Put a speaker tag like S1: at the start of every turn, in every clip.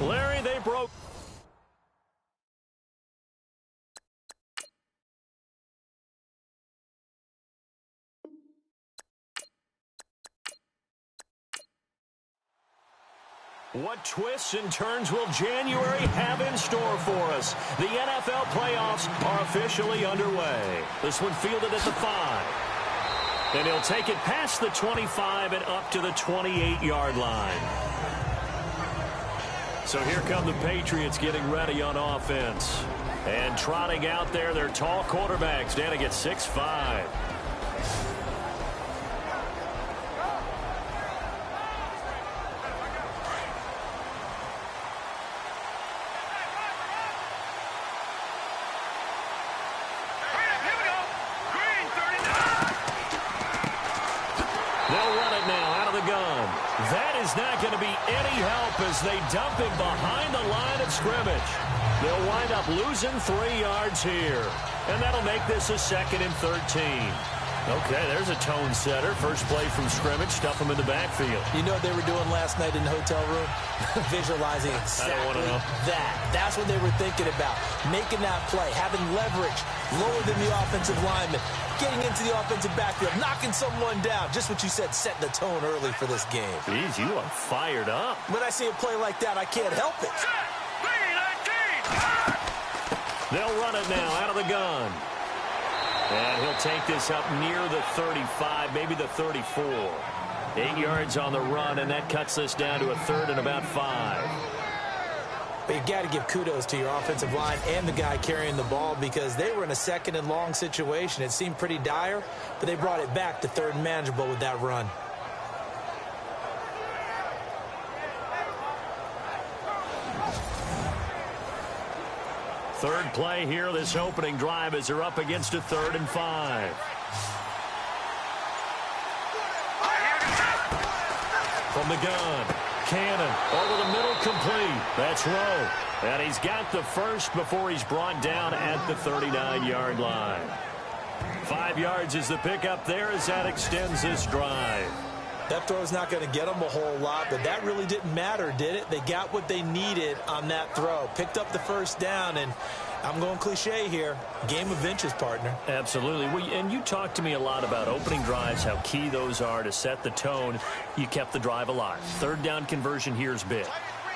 S1: Larry, they broke. What twists and turns will January have in store for us? The NFL playoffs are officially underway. This one fielded at the 5. And he'll take it past the 25 and up to the 28-yard line. So here come the Patriots getting ready on offense. And trotting out there, their tall quarterbacks standing at 6'5". That is not going to be any help as they dump him behind the line of scrimmage. They'll wind up losing 3 yards here. And that'll make this a 2nd and 13. Okay, there's a tone setter. First play from scrimmage, stuff him in the backfield.
S2: You know what they were doing last night in the hotel room? Visualizing exactly that. That's what they were thinking about. Making that play, having leverage, lower than the offensive lineman, getting into the offensive backfield, knocking someone down. Just what you said, set the tone early for this game.
S1: Jeez, you are fired up.
S2: When I see a play like that, I can't help it.
S1: They'll run it now out of the gun. And he'll take this up near the 35, maybe the 34. 8 yards on the run, and that cuts this down to a 3rd and about 5.
S2: But you got to give kudos to your offensive line and the guy carrying the ball because they were in a 2nd and long situation. It seemed pretty dire, but they brought it back to 3rd and manageable with that run.
S1: Third play here, this opening drive as they're up against a 3rd and 5. From the gun, Cannon over the middle, complete. That's Rowe. And he's got the first before he's brought down at the 39-yard line. 5 yards is the pickup there as that extends this drive.
S2: That throw's not going to get them a whole lot, but that really didn't matter, did it? They got what they needed on that throw. Picked up the first down, and I'm going cliche here. Game of inches, partner.
S1: Absolutely. And you talked to me a lot about opening drives, how key those are to set the tone. You kept the drive alive. 3rd down conversion here is big.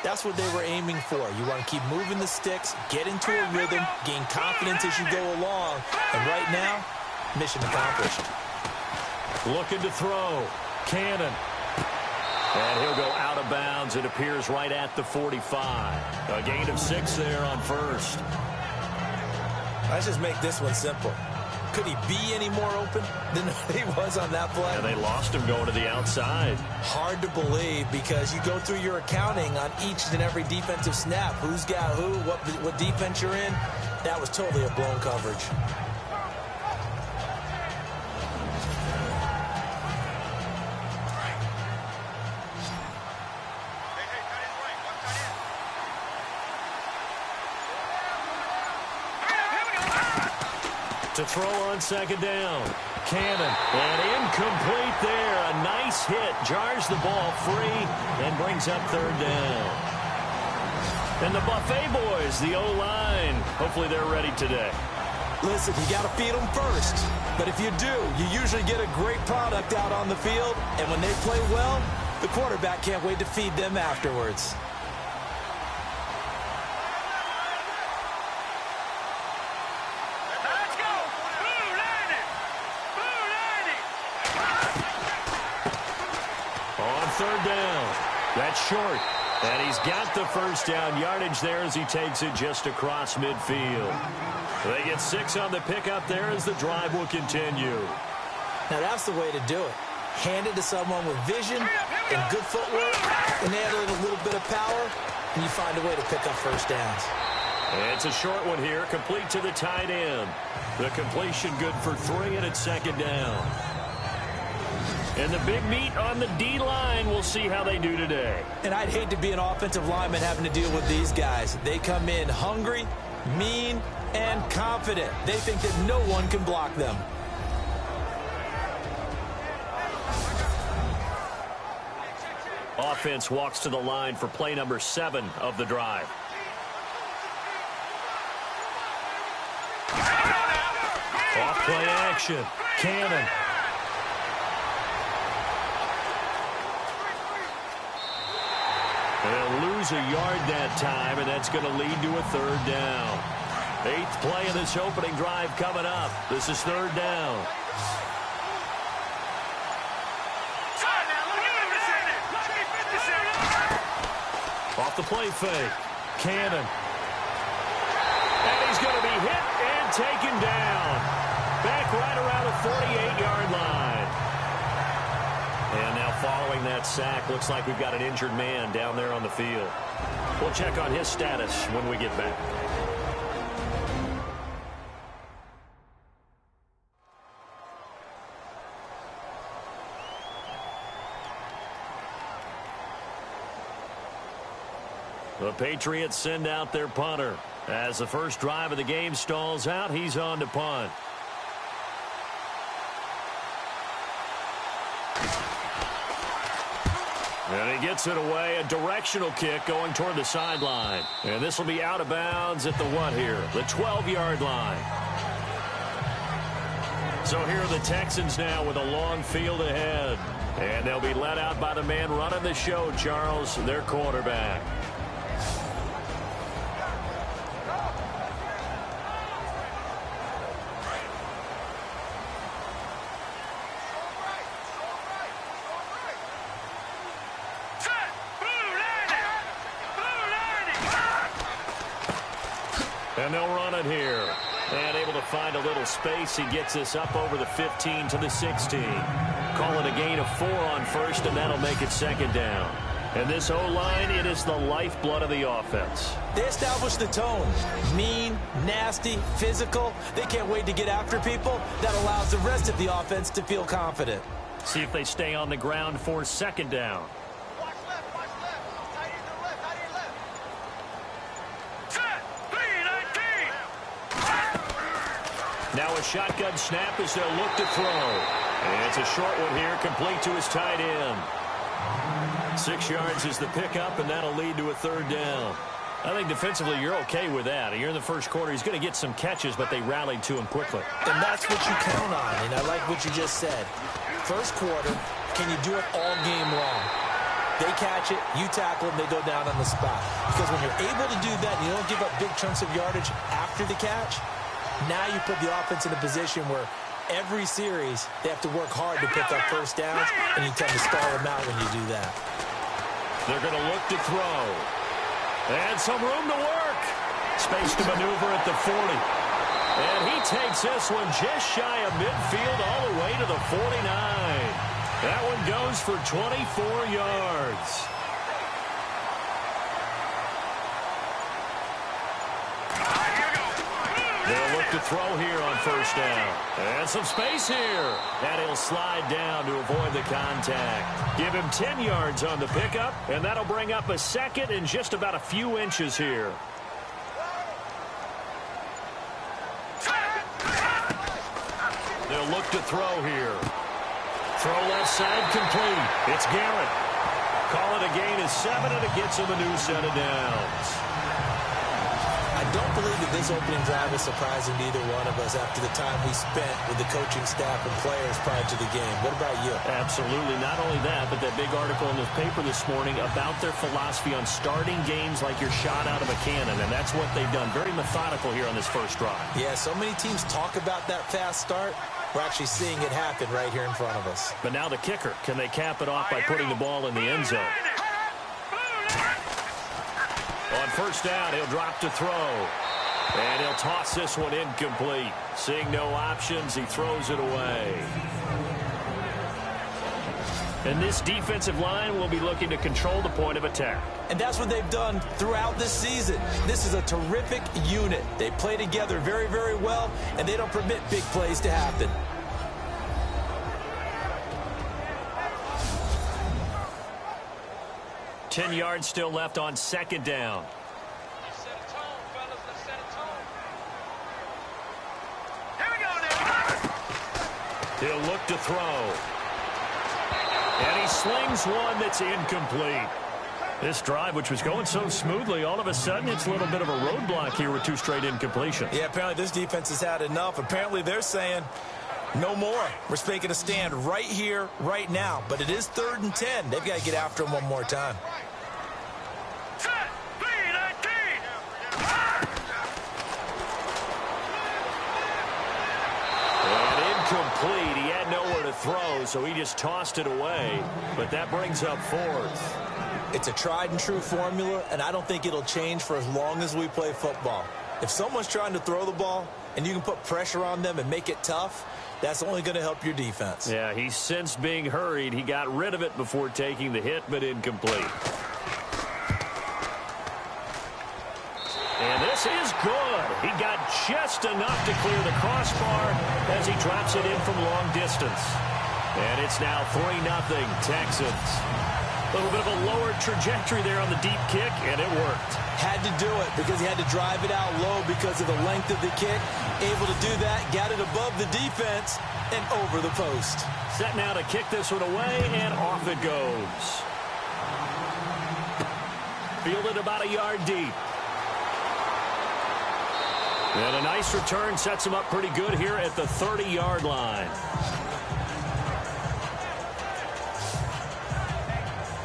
S2: That's what they were aiming for. You want to keep moving the sticks, get into a rhythm, gain confidence as you go along. And right now, mission accomplished.
S1: Looking to throw. Cannon. And he'll go out of bounds. It appears right at the 45. A gain of 6 there on first.
S2: Let's just make this one simple. Could he be any more open than he was on that play?
S1: And they lost him going to the outside.
S2: Hard to believe because you go through your accounting on each and every defensive snap. Who's got who, what defense you're in. That was totally a blown coverage.
S1: To throw on 2nd down. Cannon. And incomplete there. A nice hit. Jars the ball free and brings up 3rd down. And the Buffet boys, the O-line, hopefully they're ready today.
S2: Listen, you got to feed them first. But if you do, you usually get a great product out on the field. And when they play well, the quarterback can't wait to feed them afterwards.
S1: Third down. That's short. And he's got the first down yardage there as he takes it just across midfield. They get 6 on the pickup there as the drive will continue.
S2: Now that's the way to do it. Hand it to someone with vision and good footwork, and add a little bit of power, and you find a way to pick up first downs.
S1: It's a short one here, complete to the tight end. The completion good for 3, and it's 2nd down. And the big meat on the D-line, we'll see how they do today.
S2: And I'd hate to be an offensive lineman having to deal with these guys. They come in hungry, mean, and confident. They think that no one can block them.
S1: Offense walks to the line for play number 7 of the drive. Off play action. Cannon. They'll lose a yard that time, and that's going to lead to a 3rd down. 8th play of this opening drive coming up. This is 3rd down. Off the play fake. Cannon. And he's going to be hit and taken down. Back right around the 48-yard line. And now following that sack, looks like we've got an injured man down there on the field. We'll check on his status when we get back. The Patriots send out their punter. As the first drive of the game stalls out, he's on to punt. And he gets it away, a directional kick going toward the sideline. And this will be out of bounds at the what here? The 12-yard line. So here are the Texans now with a long field ahead. And they'll be led out by the man running the show, Charles, their quarterback. And they'll run it here. And able to find a little space. He gets this up over the 15 to the 16. Call it a gain of 4 on first, and that'll make it 2nd down. And this O-line, it is the lifeblood of the offense.
S2: They establish the tone. Mean, nasty, physical. They can't wait to get after people. That allows the rest of the offense to feel confident.
S1: See if they stay on the ground for 2nd down. Now a shotgun snap as they'll look to throw. And it's a short one here, complete to his tight end. 6 yards is the pickup, and that'll lead to a 3rd down. I think defensively you're okay with that. You're in the first quarter. He's going to get some catches, but they rallied to him quickly.
S2: And that's what you count on, and I like what you just said. First quarter, can you do it all game long? They catch it, you tackle them, they go down on the spot. Because when you're able to do that and you don't give up big chunks of yardage after the catch, now you put the offense in a position where every series they have to work hard to pick up first downs, and you tend to stall them out when you do that.
S1: They're going to look to throw. And some room to work. Space to maneuver at the 40. And he takes this one just shy of midfield all the way to the 49. That one goes for 24 yards. They'll look to throw here on first down. And some space here. And he'll slide down to avoid the contact. Give him 10 yards on the pickup, and that'll bring up a 2nd and just about a few inches here. They'll look to throw here. Throw left side complete. It's Garrett. Call it a gain of 7, and it gets him a new set of downs.
S2: I don't believe that this opening drive is surprising to either one of us after the time we spent with the coaching staff and players prior to the game. What about you?
S1: Absolutely. Not only that, but that big article in the paper this morning about their philosophy on starting games like you're shot out of a cannon, and that's what they've done. Very methodical here on this first drive.
S2: Yeah, so many teams talk about that fast start. We're actually seeing it happen right here in front of us.
S1: But now the kicker. Can they cap it off by putting the ball in the end zone? On first down, he'll drop to throw. And he'll toss this one incomplete. Seeing no options, he throws it away. And this defensive line will be looking to control the point of attack.
S2: And that's what they've done throughout this season. This is a terrific unit. They play together very, very well, and they don't permit big plays to happen.
S1: Ten yards still left on 2nd down. He'll look to throw. And he slings one that's incomplete. This drive, which was going so smoothly, all of a sudden it's a little bit of a roadblock here with 2 straight incompletions.
S2: Yeah, apparently this defense has had enough. Apparently they're saying no more. We're making a stand right here, right now. But it is 3rd and 10. They've got to get after him one more time.
S1: Incomplete. He had nowhere to throw, so he just tossed it away. But that brings up 4th.
S2: It's a tried and true formula, and I don't think it'll change for as long as we play football. If someone's trying to throw the ball and you can put pressure on them and make it tough, that's only going to help your defense.
S1: Yeah, he sensed being hurried. He got rid of it before taking the hit, but incomplete. And this is good. He got just enough to clear the crossbar as he drops it in from long distance. And it's now 3-0 Texans. A little bit of a lower trajectory there on the deep kick, and it worked.
S2: Had to do it because he had to drive it out low because of the length of the kick. Able to do that, got it above the defense and over the post.
S1: Set now to kick this one away, and off it goes. Fielded about a yard deep. And a nice return sets him up pretty good here at the 30-yard line.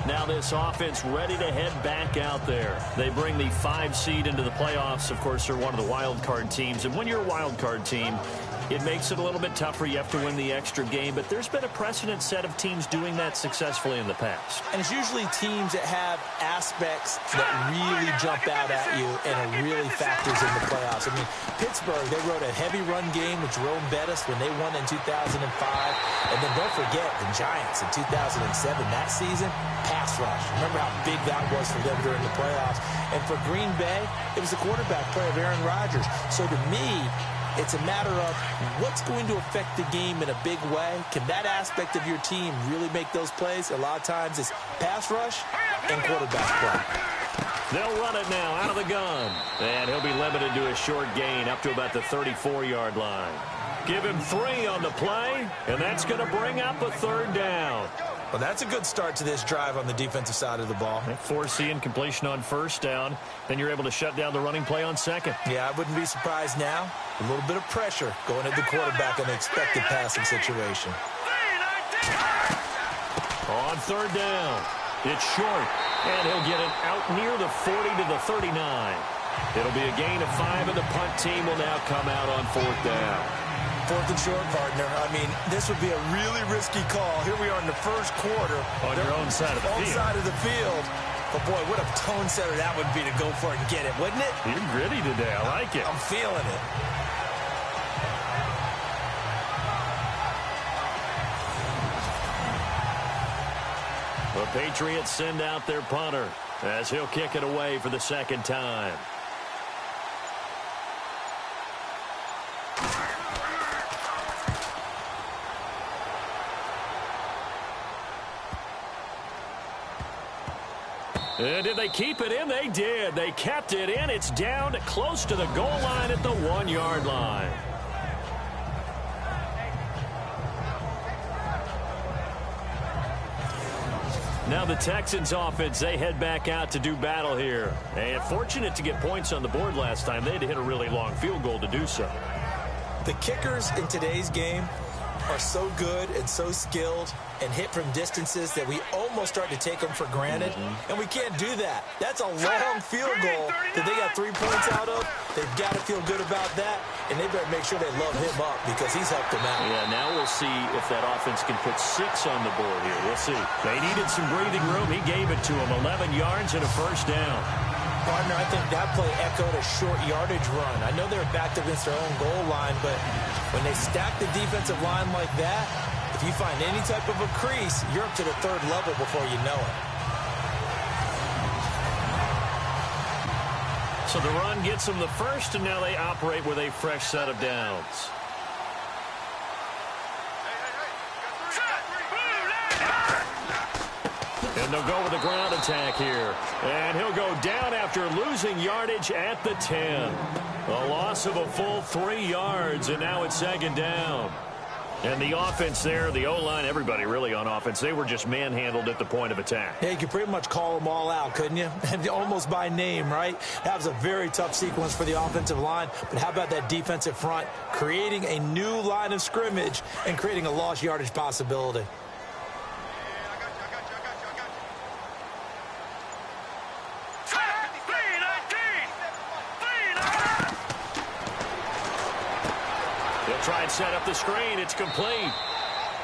S1: Now this offense ready to head back out there. They bring the 5 seed into the playoffs. Of course, they're one of the wild card teams. And when you're a wild card team, it makes it a little bit tougher. You have to win the extra game. But there's been a precedent set of teams doing that successfully in the past.
S2: And it's usually teams that have aspects that really jump out at you and it really factors in the playoffs. I mean, Pittsburgh, they rode a heavy run game with Jerome Bettis when they won in 2005. And then don't forget the Giants in 2007. That season, pass rush. Remember how big that was for them during the playoffs. And for Green Bay, it was the quarterback play of Aaron Rodgers. So to me, it's a matter of what's going to affect the game in a big way. Can that aspect of your team really make those plays? A lot of times it's pass rush and quarterback play.
S1: They'll run it now out of the gun. And he'll be limited to a short gain up to about the 34-yard line. Give him 3 on the play, and that's going to bring up a 3rd down.
S2: Well, that's a good start to this drive on the defensive side of the ball.
S1: Force the incompletion on 1st down. Then you're able to shut down the running play on 2nd.
S2: Yeah, I wouldn't be surprised now. A little bit of pressure going at the quarterback in the expected passing situation.
S1: On 3rd down, it's short, and he'll get it out near the 40 to the 39. It'll be a gain of 5, and the punt team will now come out on 4th down.
S2: 4th and short, partner. I mean, this would be a really risky call. Here we are in the 1st quarter.
S1: On your own side of the field.
S2: Side of the field. But, boy, what a tone setter that would be to go for it and get it, wouldn't it?
S1: You're gritty today. I like it.
S2: I'm feeling it.
S1: The Patriots send out their punter as he'll kick it away for the 2nd time. And did they keep it in? They did. They kept it in. It's down close to the goal line at the 1-yard line. Now the Texans offense, they head back out to do battle here. And fortunate to get points on the board last time. They had to hit a really long field goal to do so.
S2: The kickers in today's game are so good and so skilled and hit from distances that we almost start to take them for granted. And we can't do that. That's a long field goal that they got 3 points out of. They've got to feel good about that, and they better make sure they love him up because he's helped them out.
S1: Yeah, now we'll see if that offense can put 6 on the board here. We'll see. They needed some breathing room. He gave it to them. 11 yards and a 1st down.
S2: Partner, I think that play echoed a short yardage run. I know they're backed against their own goal line, but when they stack the defensive line like that, if you find any type of a crease, you're up to the 3rd level before you know it.
S1: So the run gets them the 1st, and now they operate with a fresh set of downs. And they'll go with the ground attack here. And he'll go down after losing yardage at the 10. A loss of a full 3 yards, and now it's 2nd down. And the offense there, the O-line, everybody really on offense, they were just manhandled at the point of attack.
S2: Yeah, you could pretty much call them all out, couldn't you? And almost by name, right? That was a very tough sequence for the offensive line. But how about that defensive front creating a new line of scrimmage and creating a lost yardage possibility?
S1: Try and set up the screen. It's complete.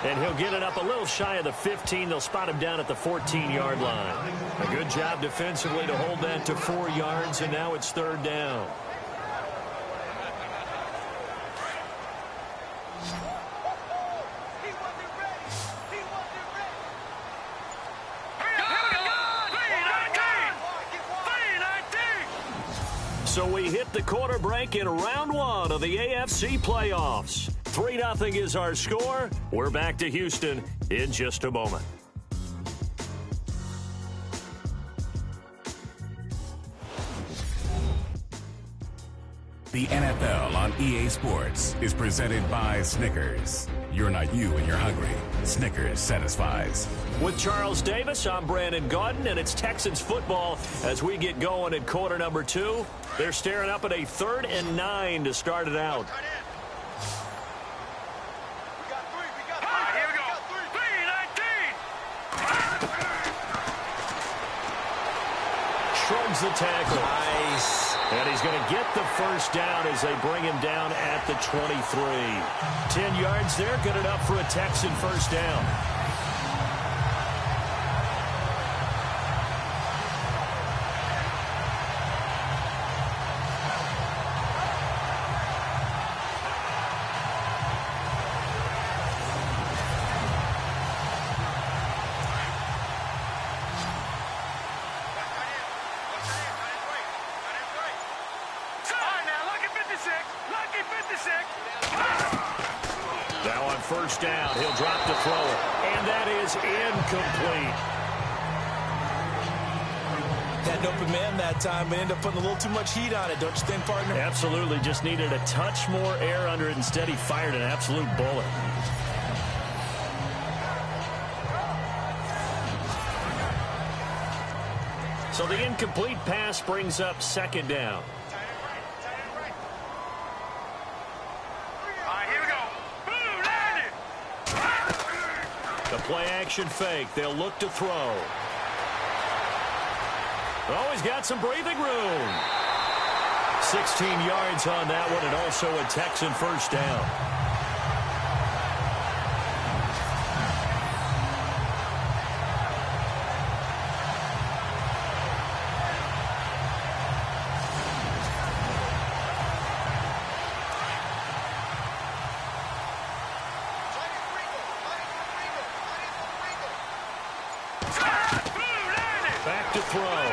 S1: And he'll get it up a little shy of the 15. They'll spot him down at the 14-yard line. A good job defensively to hold that to 4 yards, and now it's third down. So we hit the quarter break in round 1 of the AFC playoffs. 3-0 is our score. We're back to Houston in just a moment.
S3: The NFL on EA Sports is presented by Snickers. You're not you when you're hungry. Snickers satisfies.
S1: With Charles Davis, I'm Brandon Gaudin, and it's Texans football as we get going at quarter number 2. They're staring up at a 3rd and 9 to start it out. Shrugs the tackle.
S2: Nice.
S1: And he's going to get the first down as they bring him down at the 23. 10 yards there, good enough for a Texan first down. Now on first down, he'll drop to throw it. And that is incomplete.
S2: Had an open man that time, but ended up putting a little too much heat on it, don't you think, partner?
S1: Absolutely. Just needed a touch more air under it. Instead, he fired an absolute bullet. So the incomplete pass brings up second down. The play-action fake. They'll look to throw. Oh, he's got some breathing room. 16 yards on that one, and also a Texan first down. Back to throw.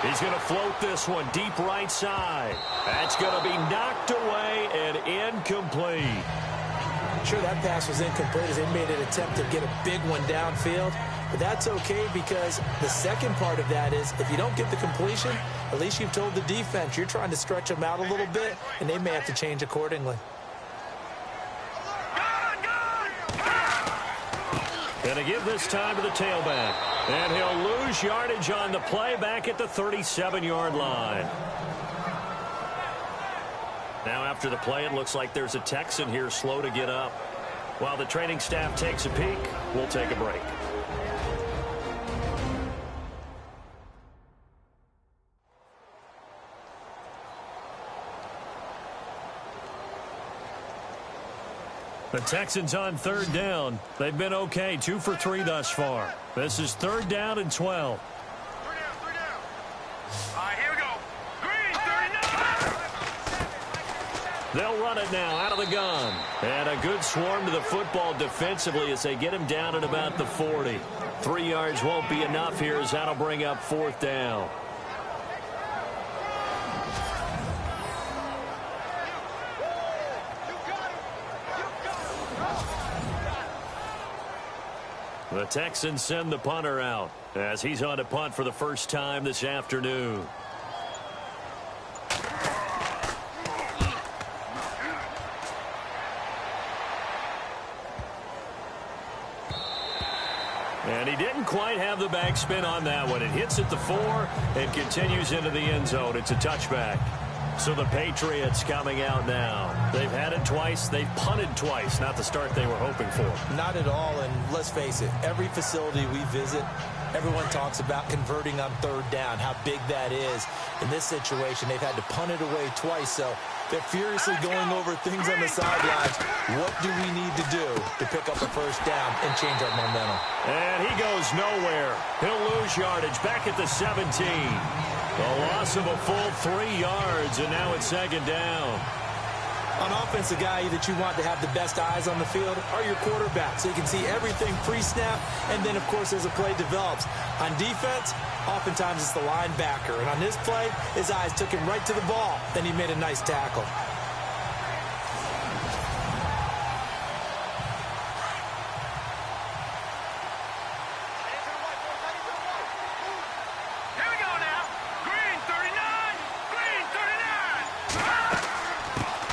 S1: He's going to float this one deep right side. That's going to be knocked away and incomplete.
S2: Sure, that pass was incomplete as they made an attempt to get a big one downfield. But that's okay because the second part of that is if you don't get the completion, at least you've told the defense you're trying to stretch them out a little bit, and they may have to change accordingly.
S1: Going to give this time to the tailback. And he'll lose yardage on the play back at the 37-yard line. Now after the play, it looks like there's a Texan here slow to get up. While the training staff takes a peek, we'll take a break. The Texans on third down. They've been okay, 2 for 3 thus far. This is third down and 12.
S4: Three down. All right, here we go. Green, 39.
S1: They'll run it now out of the gun. And a good swarm to the football defensively as they get him down at about the 40. 3 yards won't be enough here as that'll bring up fourth down. The Texans send the punter out as he's on to punt for the first time this afternoon. And he didn't quite have the backspin on that one. It hits at the 4 and continues into the end zone. It's a touchback. So the Patriots coming out now. They've had it twice. They've punted twice. Not the start they were hoping for.
S2: Not at all, and let's face it, every facility we visit, everyone talks about converting on third down, how big that is. In this situation, they've had to punt it away twice, so they're furiously going over things on the sidelines. What do we need to do to pick up a first down and change our momentum?
S1: And he goes nowhere. He'll lose yardage back at the 17. A loss of a full 3 yards, and now it's second down.
S2: On offense, the guy that you want to have the best eyes on the field are your quarterback, so you can see everything pre-snap, and then, of course, as the play develops. On defense, oftentimes it's the linebacker, and on this play, his eyes took him right to the ball. Then he made a nice tackle.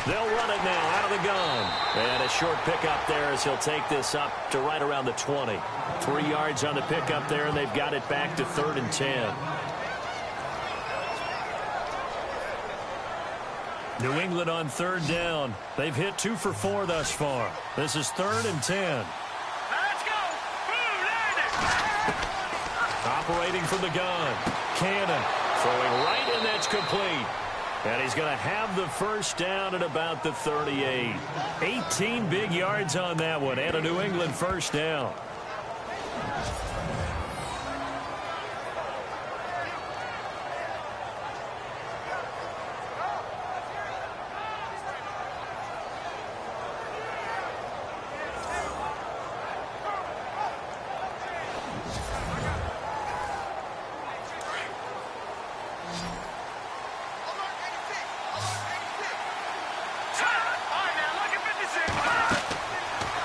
S1: They'll run it now out of the gun. And a short pickup there as he'll take this up to right around the 20. 3 yards on the pickup there, and they've got it back to 3rd and 10. New England on 3rd down. They've hit 2 for 4 thus far. This is 3rd and 10.
S4: Let's go.
S1: Operating from the gun. Cannon throwing right, and that's complete. And he's going to have the first down at about the 38. 18 big yards on that one, and a New England first down.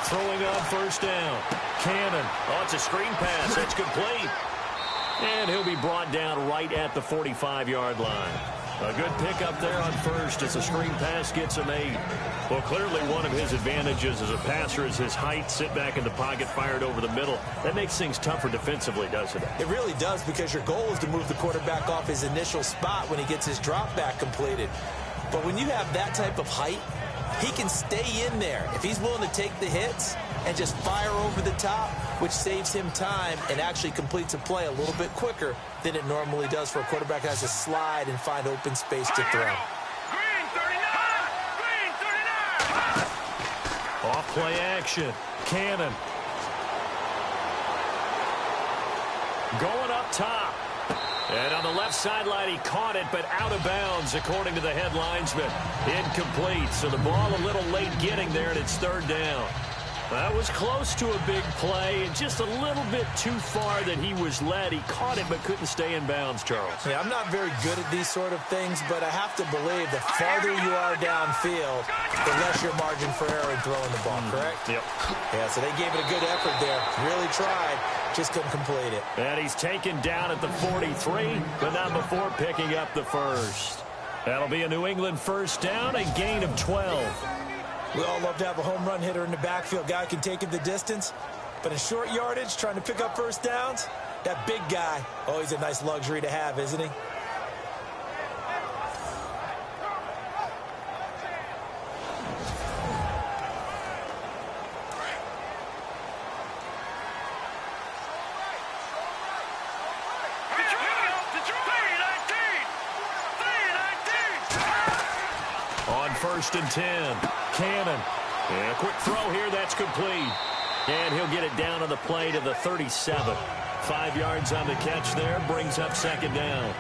S1: Throwing on first down. Cannon. Oh, it's a screen pass. That's complete. And he'll be brought down right at the 45-yard line. A good pickup there on first as a screen pass gets him 8. Well, clearly one of his advantages as a passer is his height. Sit back in the pocket, fired over the middle. That makes things tougher defensively, doesn't it?
S2: It really does, because your goal is to move the quarterback off his initial spot when he gets his drop back completed. But when you have that type of height, he can stay in there if he's willing to take the hits and just fire over the top, which saves him time and actually completes a play a little bit quicker than it normally does for a quarterback that has to slide and find open space to throw.
S4: Green 39! Green 39!
S1: Off play action. Cannon. Going up top. And on the left sideline, he caught it, but out of bounds, according to the head linesman. Incomplete, so the ball a little late getting there, and it's 3rd down. That was close to a big play, and just a little bit too far that he was led. He caught it, but couldn't stay in bounds, Charles.
S2: Yeah, I'm not very good at these sort of things, but I have to believe the farther you are downfield, the less your margin for error in throwing the ball, correct?
S1: Yep.
S2: Yeah, so they gave it a good effort there. Really tried. Just couldn't complete it.
S1: And he's taken down at the 43, but not before picking up the first. That'll be a New England first down, a gain of 12.
S2: We all love to have a home run hitter in the backfield. Guy can take it the distance. But in short yardage, trying to pick up first downs, that big guy, oh, he's a nice luxury to have, isn't he?
S1: On 1st and 10, Cannon. And a quick throw here, that's complete. And he'll get it down on the play to the 37. 5 yards on the catch there, brings up second down.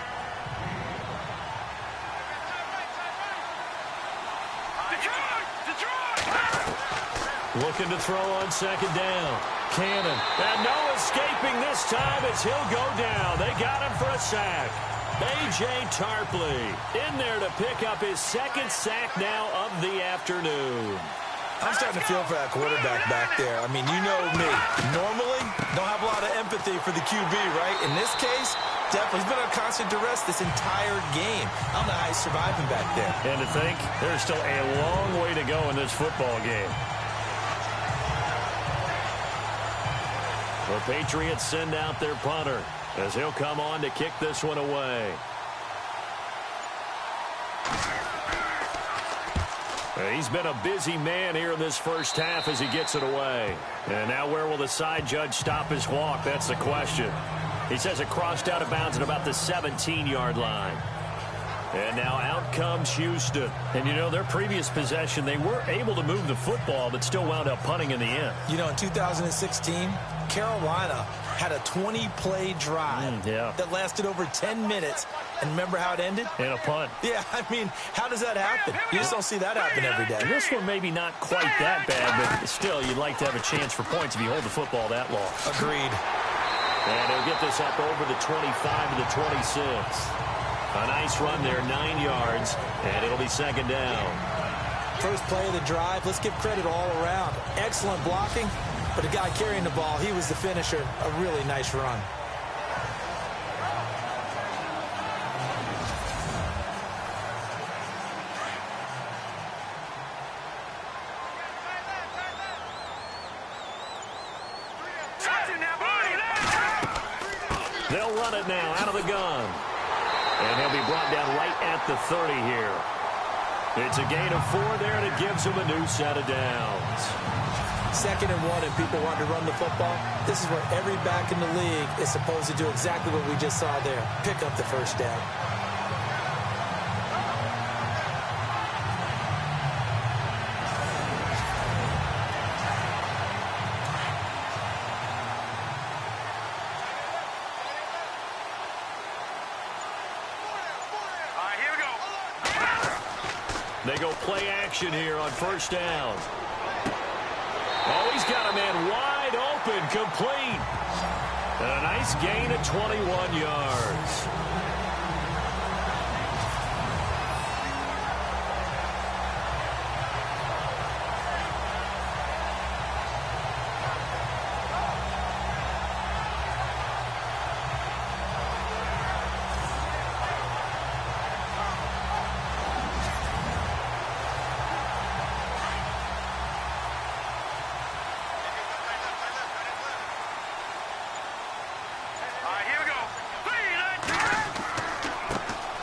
S1: Looking to throw on second down. Cannon. And no escaping this time as he'll go down. They got him for a sack. A.J. Tarpley in there to pick up his 2nd sack now of the afternoon.
S2: I'm starting to feel for that quarterback back there. I mean, you know me. Normally, don't have a lot of empathy for the QB, right? In this case, definitely. He's been on constant duress this entire game. I don't know how he's surviving back there.
S1: And to think, there's still a long way to go in this football game. The Patriots send out their punter as he'll come on to kick this one away. He's been a busy man here in this first half as he gets it away. And now where will the side judge stop his walk? That's the question. He says it crossed out of bounds at about the 17-yard line. And now out comes Houston. And, you know, their previous possession, they were able to move the football but still wound up punting in the end.
S2: You know, in 2016, Carolina had a 20-play drive that lasted over 10 minutes. And remember how it ended?
S1: In a punt.
S2: Yeah, I mean, how does that happen? You just don't see that happen every day.
S1: This one maybe not quite that bad, but still, you'd like to have a chance for points if you hold the football that long.
S2: Agreed.
S1: And he'll get this up over the 25 to the 26. A nice run there, 9 yards, and it'll be second down.
S2: First play of the drive, let's give credit all around. Excellent blocking, but the guy carrying the ball, he was the finisher. A really nice run.
S1: They'll run it now out of the gun. And he'll be brought down right at the 30 here. It's a gain of 4 there, and it gives him a new set of downs.
S2: 2nd and 1, and people want to run the football. This is where every back in the league is supposed to do exactly what we just saw there. Pick up the first down.
S1: They go play action here on first down. Oh, he's got a man wide open, complete. And a nice gain of 21 yards.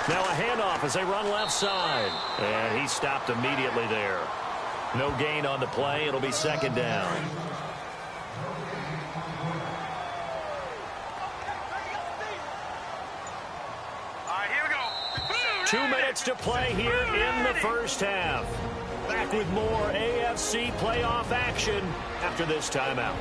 S1: Now a handoff as they run left side. And he stopped immediately there. No gain on the play. It'll be second down.
S4: All right, here we go.
S1: 2 minutes to play here in the first half. Back with more AFC playoff action after this timeout.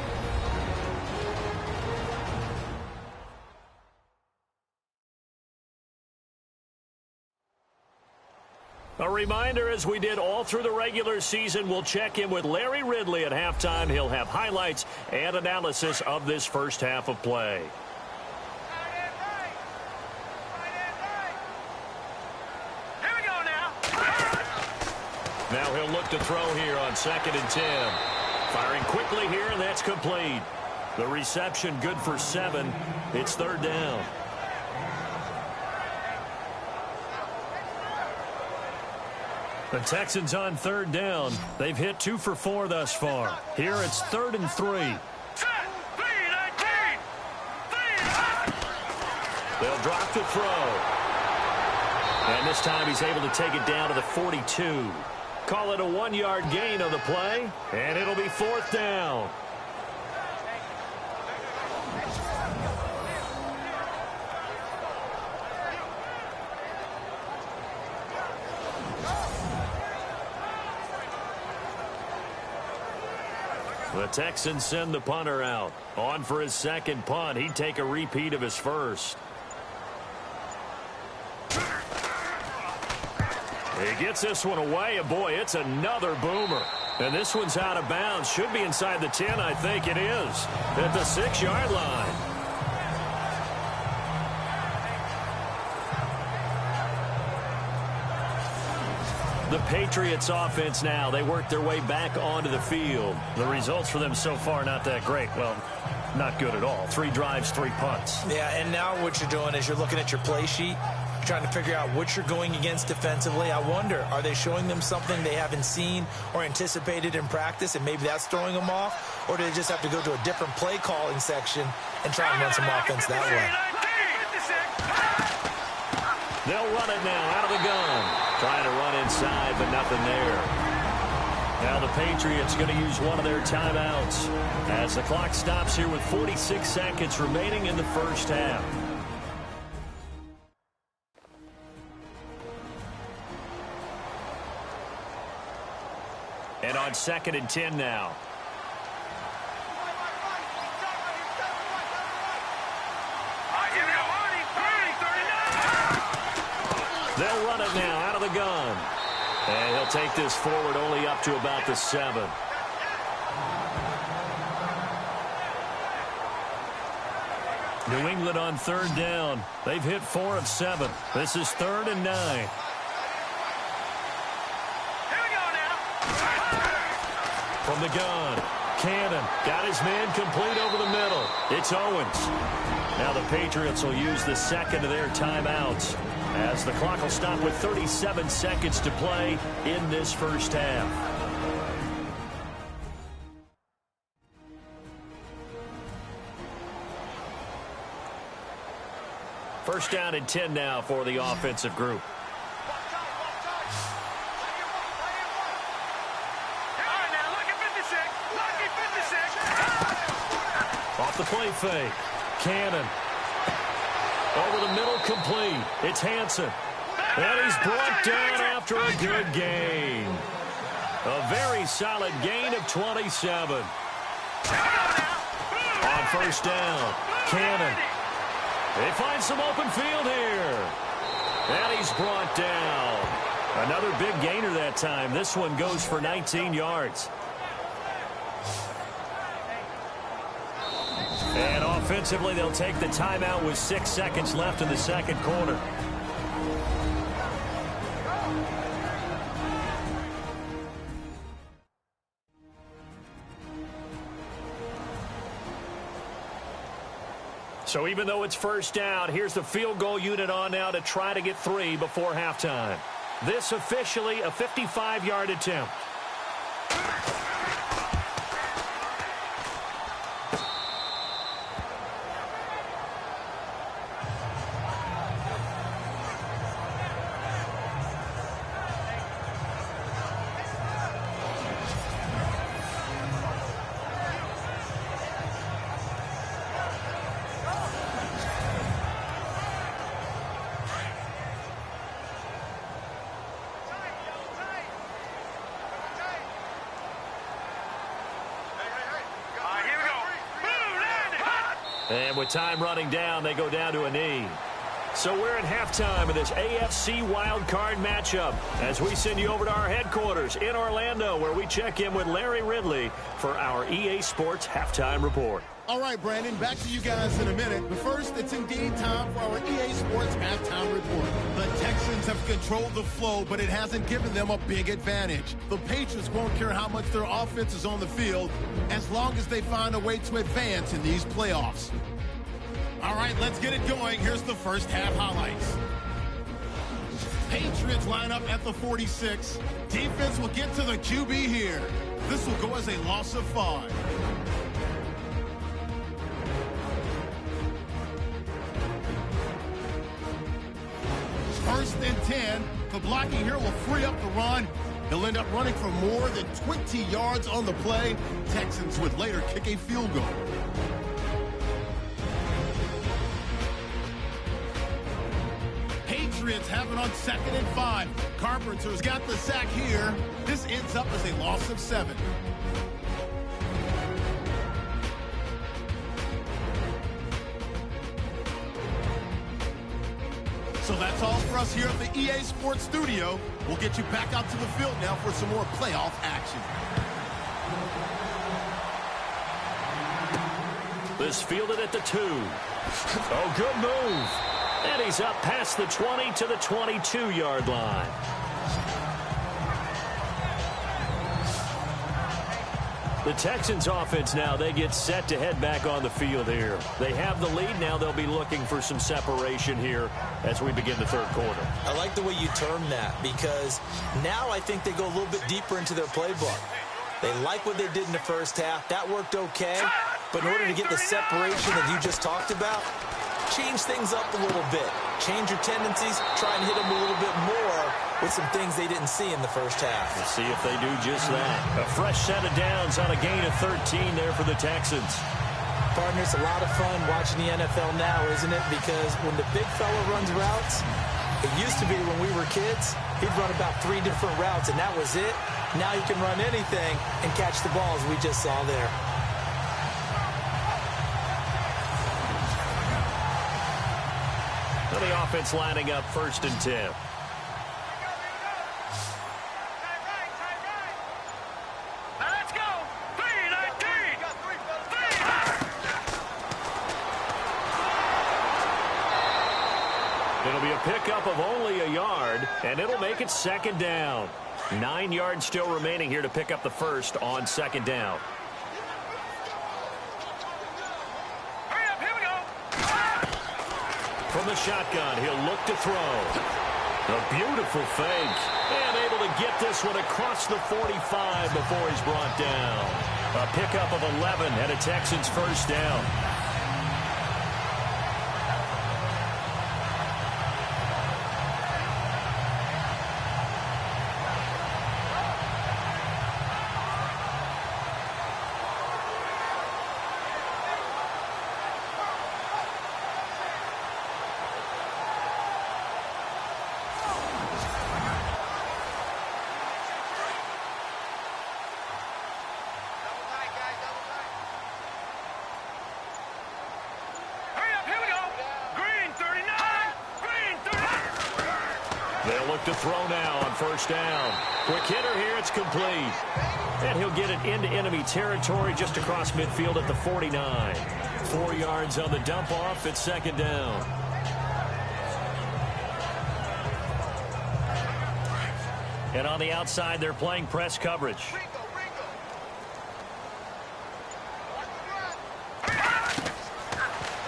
S1: A reminder, as we did all through the regular season, we'll check in with Larry Ridley at halftime. He'll have highlights and analysis of this first half of play.
S4: Here we go now.
S1: Now he'll look to throw here on 2nd and 10. Firing quickly here, and that's complete. The reception good for 7. It's third down. The Texans on third down. They've hit 2 for 4 thus far. Here it's 3rd and 3. They'll drop the throw. And this time he's able to take it down to the 42. Call it a 1-yard gain on the play, and it'll be 4th down. The Texans send the punter out. On for his second punt. He'd take a repeat of his first. He gets this one away, and boy, it's another boomer. And this one's out of bounds. Should be inside the 10, I think it is. At the 6-yard line. The Patriots offense now, they work their way back onto the field. The results for them so far not that great. Well, not good at all. 3 drives, 3 punts.
S2: Yeah, and now what you're doing is you're looking at your play sheet. trying to figure out what you're going against defensively. I wonder, are they showing them something they haven't seen or anticipated in practice, and maybe that's throwing them off? Or do they just have to go to a different play calling section and try and run some offense that way?
S1: They'll run it now out of the gun. Trying to run inside, but nothing there. Now the Patriots going to use one of their timeouts as the clock stops here with 46 seconds remaining in the first half. And on 2nd and 10 now. They'll run it now out of the gun. And he'll take this forward only up to about the 7. New England on 3rd down. They've hit 4 of 7. This is 3rd and 9. From the gun, Cannon got his man complete over the middle. It's Owens. Now the Patriots will use the second of their timeouts as the clock will stop with 37 seconds to play in this first half. First down and 10 now for the offensive group. Off the play fake. Cannon. Over the middle, complete. It's Hansen. And he's brought down after a good gain. A very solid gain of 27. On first down, Cannon. They find some open field here. And he's brought down. Another big gainer that time. This one goes for 19 yards. And offensively, they'll take the timeout with 6 seconds left in the second quarter. So even though it's first down, here's the field goal unit on now to try to get 3 before halftime. This officially a 55-yard attempt. And with time running down, they go down to a knee. So we're at halftime of this AFC wildcard matchup as we send you over to our headquarters in Orlando, where we check in with Larry Ridley for our EA Sports Halftime Report.
S5: All right, Brandon, back to you guys in a minute. But first, it's indeed time for our EA Sports Halftime Report. The Texans have controlled the flow, but it hasn't given them a big advantage. The Patriots won't care how much their offense is on the field as long as they find a way to advance in these playoffs. All right, let's get it going. Here's the first half highlights. Patriots line up at the 46. Defense will get to the QB here. This will go as a loss of 5. First and 10. The blocking here will free up the run. He'll end up running for more than 20 yards on the play. Texans would later kick a field goal. Patriots have it on 2nd and 5. Carpenter's got the sack here. This ends up as a loss of 7. So that's all for us here at the EA Sports Studio. We'll get you back out to the field now for some more playoff action.
S1: This fielded at the 2. Oh, good move. And he's up past the 20 to the 22-yard line. The Texans offense now, they get set to head back on the field here. They have the lead. Now they'll be looking for some separation here as we begin the third quarter.
S2: I like the way you term that, because now I think they go a little bit deeper into their playbook. They like what they did in the first half. That worked okay. But in order to get the separation that you just talked about, change things up a little bit. Change your tendencies. Try and hit them a little bit more with some things they didn't see in the first half.
S1: Let's see if they do just that. A fresh set of downs on a gain of 13 there for the Texans.
S2: Partner, it's a lot of fun watching the NFL now, isn't it? Because when the big fella runs routes, it used to be when we were kids, he'd run about 3 different routes, and that was it. Now you can run anything and catch the ball, as we just saw there.
S1: Well, the offense lining up 1st and 10.
S4: Let's go. 3-19.
S1: It'll be a pickup of only a yard, and it'll make it 2nd down. 9 yards still remaining here to pick up the first on 2nd down.
S4: Hurry up, here we go.
S1: From the shotgun, he'll look to throw. A beautiful fake. And able to get this one across the 45 before he's brought down. A pickup of 11 and a Texans first down. They'll look to throw now on 1st down. Quick hitter here, it's complete. And he'll get it into enemy territory just across midfield at the 49. 4 yards on the dump off at 2nd down. And on the outside, they're playing press coverage.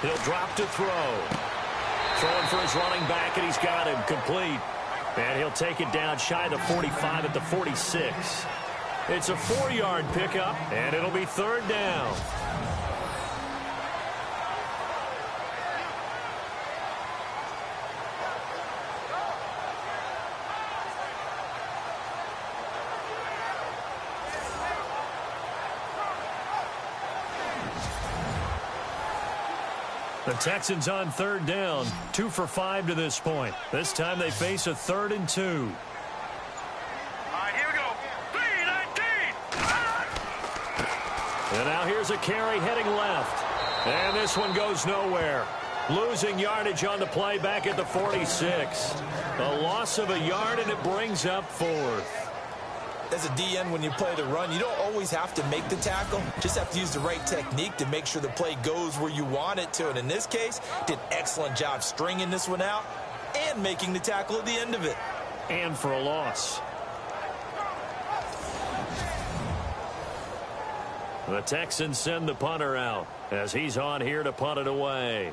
S1: He'll drop to throw. Throwing for his running back, and he's got him complete. And he'll take it down shy of the 45 at the 46. It's a 4-yard pickup, and it'll be 3rd down. The Texans on 3rd down, 2 for 5 to this point. This time they face a 3rd and 2.
S4: All right, here we go. 3-19.
S1: And now here's a carry heading left. And this one goes nowhere. Losing yardage on the play back at the 46. A loss of a yard, and it brings up 4th.
S2: As a DN, when you play the run, you don't always have to make the tackle. Just have to use the right technique to make sure the play goes where you want it to. And in this case, did an excellent job stringing this one out and making the tackle at the end of it.
S1: And for a loss. The Texans send the punter out as he's on here to punt it away.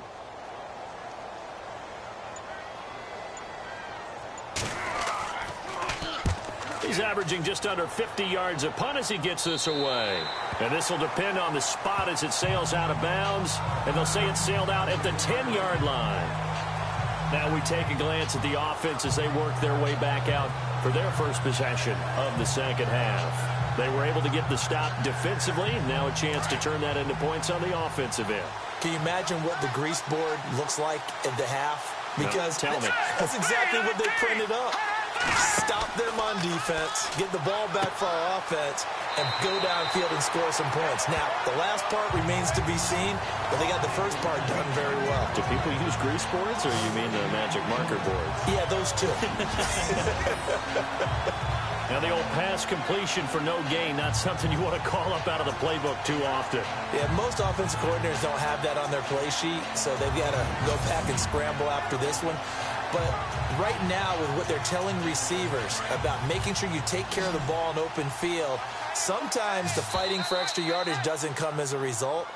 S1: He's averaging just under 50 yards a punt as he gets this away. And this will depend on the spot as it sails out of bounds. And they'll say it sailed out at the 10-yard line. Now we take a glance at the offense as they work their way back out for their first possession of the 2nd half. They were able to get the stop defensively. Now a chance to turn that into points on the offensive end.
S2: Can you imagine what the grease board looks like at the half? Because
S1: tell me.
S2: That's exactly what they printed up. Stop them on defense, get the ball back for our offense, and go downfield and score some points. Now, the last part remains to be seen, but they got the first part done very well.
S1: Do people use grease boards, or you mean the magic marker board?
S2: Yeah, those two.
S1: Now the old pass completion for no gain, not something you want to call up out of the playbook too often.
S2: Yeah, most offensive coordinators don't have that on their play sheet, so they've got to go back and scramble after this one. But right now, with what they're telling receivers about making sure you take care of the ball in open field, Sometimes the fighting for extra yardage doesn't come as a result.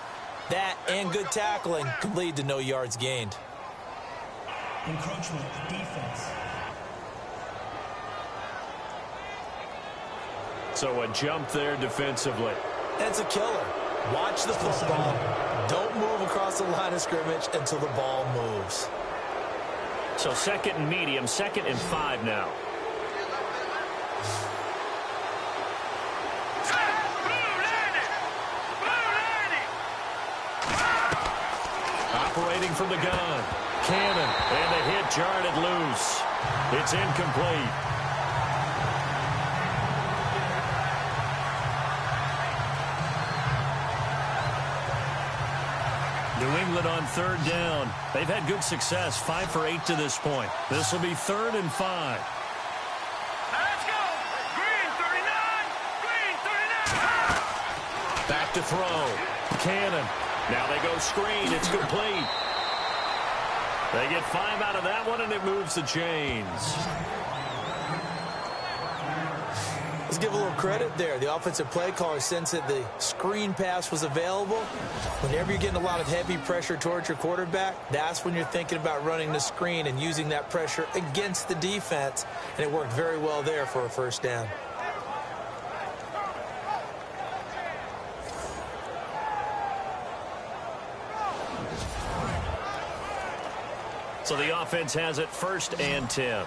S2: That and good tackling can lead to no yards gained.
S6: Encroachment, defense.
S1: So a jump there defensively.
S2: That's a killer. Watch the football. Don't move across the line of scrimmage until the ball moves.
S1: So 2nd and medium, 2nd and 5 now. Operating from the gun. Cannon. And the hit jarred it loose. It's incomplete. New England on 3rd down. They've had good success, 5 for 8 to this point. This will be 3rd and 5.
S4: Let's go! Green 39! Green 39!
S1: Back to throw. Cannon. Now they go screen. It's complete. They get 5 out of that one, and it moves the chains.
S2: Let's give a little credit there. The offensive play caller sensed that the screen pass was available. Whenever you're getting a lot of heavy pressure towards your quarterback, that's when you're thinking about running the screen and using that pressure against the defense. And it worked very well there for a 1st down.
S1: So the offense has it 1st and 10.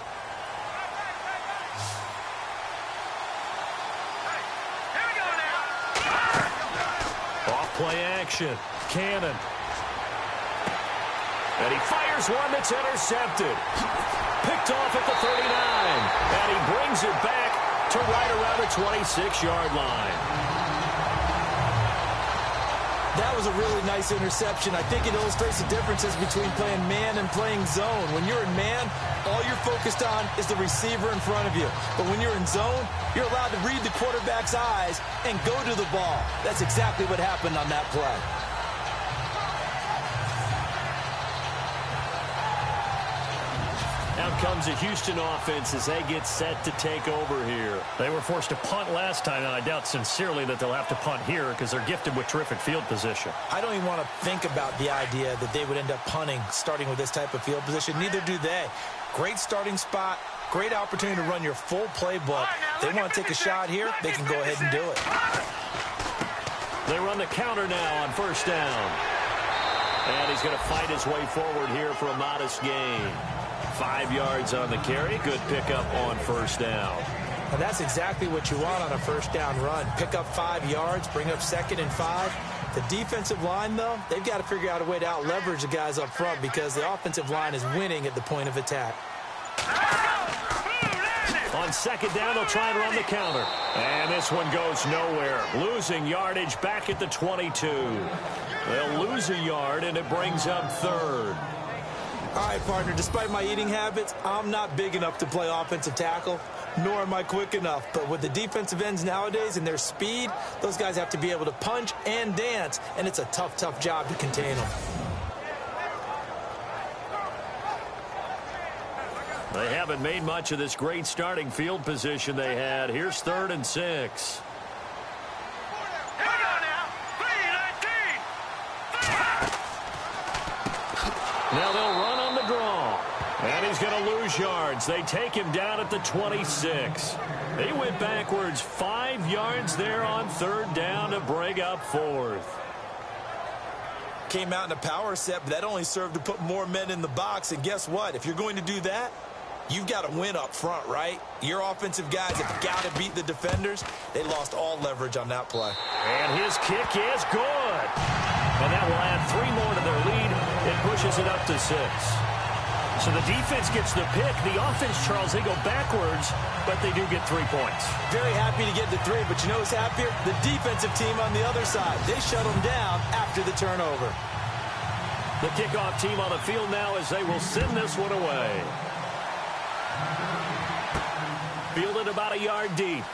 S1: Play action. Cannon. And he fires one that's intercepted. Picked off at the 39. And he brings it back to right around the 26-yard line.
S2: That was a really nice interception. I think it illustrates the differences between playing man and playing zone. When you're in man, all you're focused on is the receiver in front of you. But when you're in zone, you're allowed to read the quarterback's eyes and go to the ball. That's exactly what happened on that play.
S1: Out comes the Houston offense as they get set to take over here. They were forced to punt last time, and I doubt sincerely that they'll have to punt here because they're gifted with terrific field position.
S2: I don't even want to think about the idea that they would end up punting starting with this type of field position. Neither do they. Great starting spot, great opportunity to run your full playbook. They want to take a shot here, they can go ahead and do it.
S1: They run the counter now on 1st down. And he's going to fight his way forward here for a modest gain. 5 yards on the carry. Good pickup on 1st down.
S2: And that's exactly what you want on a 1st down run. Pick up 5 yards, bring up 2nd and 5. The defensive line, though, they've got to figure out a way to out-leverage the guys up front because the offensive line is winning at the point of attack.
S1: On 2nd down, they'll try and run the counter. And this one goes nowhere. Losing yardage back at the 22. They'll lose a yard, and it brings up 3rd.
S2: All right, partner, despite my eating habits, I'm not big enough to play offensive tackle, nor am I quick enough. But with the defensive ends nowadays and their speed, those guys have to be able to punch and dance, and it's a tough, tough job to contain them.
S1: They haven't made much of this great starting field position they had. Here's 3rd and 6. Now they'll run on the draw. And he's going to lose yards. They take him down at the 26. They went backwards 5 yards there on 3rd down to bring up 4th.
S2: Came out in a power set, but that only served to put more men in the box. And guess what? If you're going to do that, you've got to win up front, right? Your offensive guys have got to beat the defenders. They lost all leverage on that play.
S1: And his kick is good. And that will add 3 more to their lead. It pushes it up to 6. So the defense gets the pick. The offense, Charles, they go backwards, but they do get 3 points.
S2: Very happy to get the 3, but you know who's happier? The defensive team on the other side. They shut them down after the turnover.
S1: The kickoff team on the field now as they will send this one away. Fielded about a yard deep.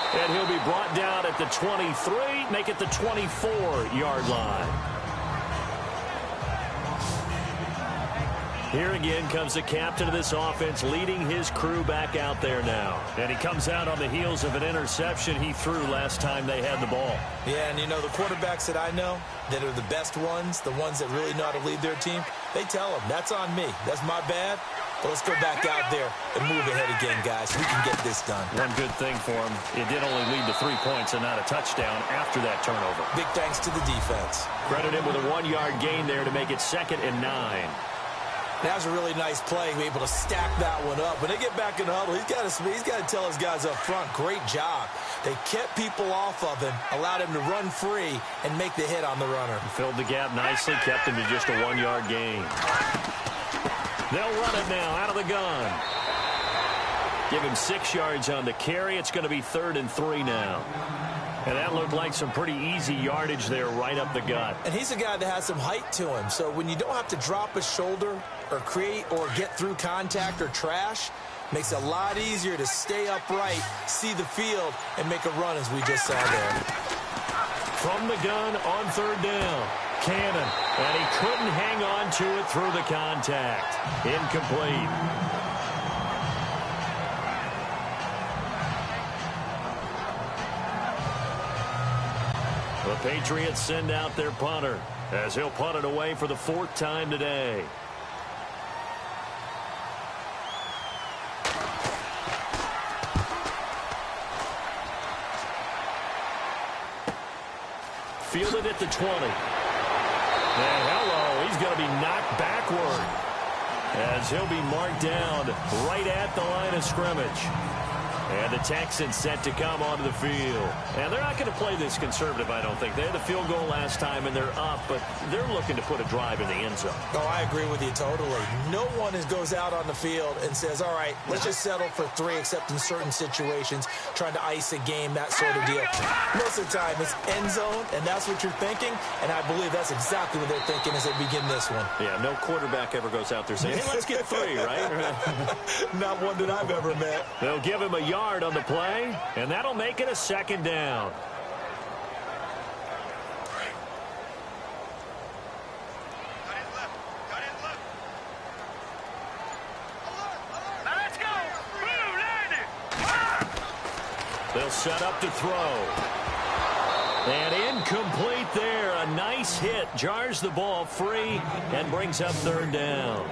S1: And he'll be brought down at the 23, make it the 24-yard line. Here again comes the captain of this offense, leading his crew back out there now. And he comes out on the heels of an interception he threw last time they had the ball.
S2: Yeah, and you know, the quarterbacks that I know that are the best ones, the ones that really know how to lead their team, they tell them, that's on me. That's my bad. But let's go back out there and move ahead again, guys. We can get this done.
S1: One good thing for him, it did only lead to 3 points and not a touchdown after that turnover.
S2: Big thanks to the defense.
S1: Credit him with a 1-yard gain there to make it 2nd and 9.
S2: That was a really nice play, able to stack that one up. When they get back in the huddle, he's got to tell his guys up front, great job. They kept people off of him, allowed him to run free, and make the hit on the runner.
S1: Filled the gap nicely, kept him to just a 1-yard gain. They'll run it now out of the gun. Give him 6 yards on the carry. It's going to be 3rd and 3 now. And that looked like some pretty easy yardage there right up the gut.
S2: And he's a guy that has some height to him. So when you don't have to drop a shoulder or create or get through contact or trash, makes it a lot easier to stay upright, see the field, and make a run as we just saw there.
S1: From the gun on 3rd down. Cannon. And he couldn't hang on to it through the contact. Incomplete. The Patriots send out their punter as he'll punt it away for the 4th time today. Fielded at the 20. And hello, he's going to be knocked backward as he'll be marked down right at the line of scrimmage. And the Texans set to come onto the field. And they're not going to play this conservative, I don't think. They had the field goal last time, and they're up, but they're looking to put a drive in the end zone.
S2: Oh, I agree with you totally. No one goes out on the field and says, all right, let's just settle for 3, except in certain situations, trying to ice a game, that sort of deal. Most of the time, it's end zone, and that's what you're thinking, and I believe that's exactly what they're thinking as they begin this one.
S1: Yeah, no quarterback ever goes out there saying, hey, let's get 3, right?
S2: Not one that I've ever met.
S1: They'll give him a yard on the play, and that'll make it a 2nd down. They'll set up to throw. And incomplete there. A nice hit. Jars the ball free and brings up 3rd down.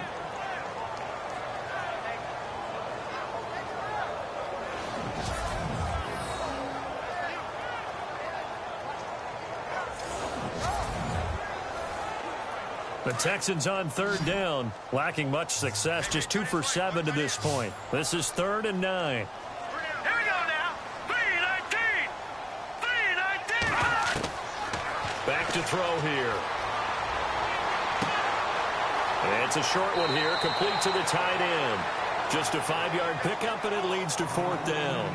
S1: The Texans on 3rd down, lacking much success, just 2 for 7 to this point. This is 3rd and 9.
S4: Here we go now. 3-19. 3-19.
S1: Back to throw here. And it's a short one here, complete to the tight end. Just a 5-yard pickup, and it leads to 4th down.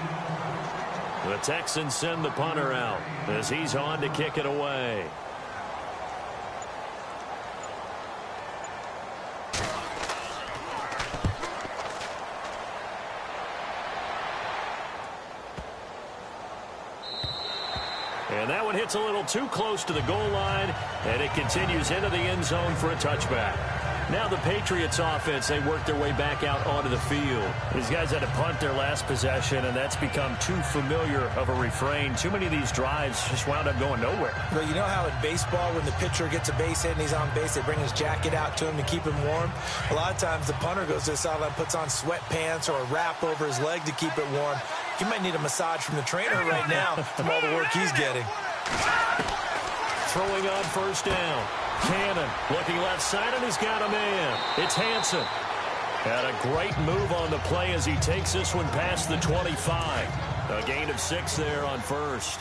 S1: The Texans send the punter out as he's on to kick it away. And that one hits a little too close to the goal line, and it continues into the end zone for a touchback. Now the Patriots offense, they work their way back out onto the field. These guys had to punt their last possession, and that's become too familiar of a refrain. Too many of these drives just wound up going nowhere.
S2: But you know how in baseball, when the pitcher gets a base hit and he's on base, they bring his jacket out to him to keep him warm? A lot of times the punter goes to the sideline, puts on sweatpants or a wrap over his leg to keep it warm. He might need a massage from the trainer right now from all the work he's getting.
S1: Throwing on 1st down. Cannon looking left side, and he's got a man. It's Hansen. And a great move on the play as he takes this one past the 25. A gain of 6 there on 1st.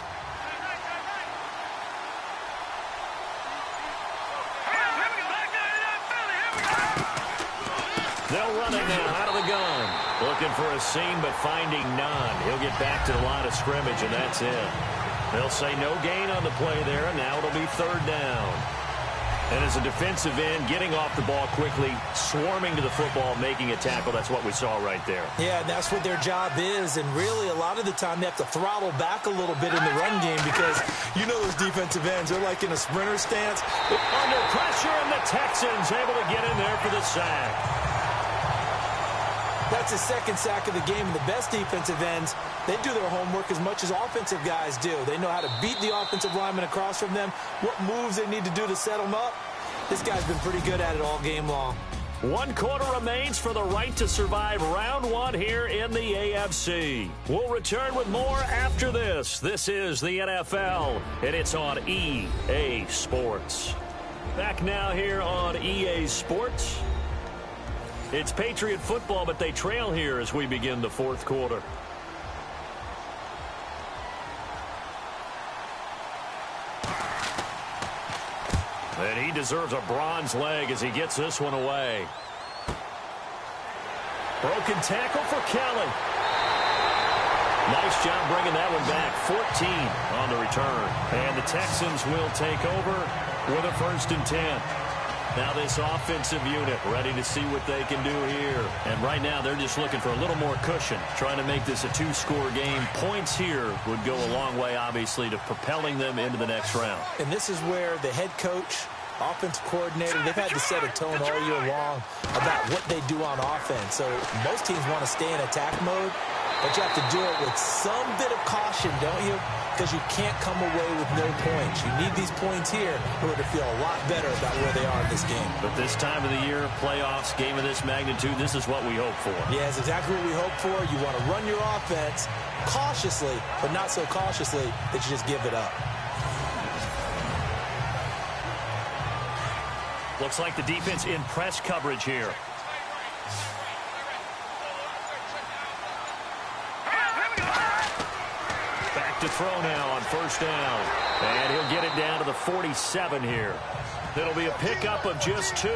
S1: They'll run it now out of the gun. Looking for a seam, but finding none. He'll get back to the line of scrimmage, and that's it. They'll say no gain on the play there, and now it'll be 3rd down. And as a defensive end, getting off the ball quickly, swarming to the football, making a tackle, that's what we saw right there.
S2: Yeah, and that's what their job is. And really, a lot of the time, they have to throttle back a little bit in the run game because you know those defensive ends, they're like in a sprinter stance.
S1: Under pressure, and the Texans able to get in there for the sack.
S2: That's his second sack of the game. And the best defensive ends, they do their homework as much as offensive guys do. They know how to beat the offensive lineman across from them, what moves they need to do to set them up. This guy's been pretty good at it all game long.
S1: 1 quarter remains for the right to survive round 1 here in the AFC. We'll return with more after this. This is the NFL, and it's on EA Sports. Back now here on EA Sports. It's Patriot football, but they trail here as we begin the 4th quarter. And he deserves a bronze leg as he gets this one away. Broken tackle for Kelly. Nice job bringing that one back. 14 on the return. And the Texans will take over with a 1st and 10. Now this offensive unit ready to see what they can do here. And right now they're just looking for a little more cushion, trying to make this a 2-score game. Points here would go a long way, obviously, to propelling them into the next round.
S2: And this is where the head coach, offensive coordinator, they've had to set a tone all year long about what they do on offense. So most teams want to stay in attack mode, but you have to do it with some bit of caution, don't you? Because you can't come away with no points. You need these points here in order to feel a lot better about where they are in this game.
S1: But this time of the year, playoffs, game of this magnitude, this is what we hope for.
S2: Yeah, it's exactly what we hope for. You want to run your offense cautiously, but not so cautiously that you just give it up.
S1: Looks like the defense in press coverage here. Back to throw now on 1st down. And he'll get it down to the 47 here. It'll be a pickup of just 2,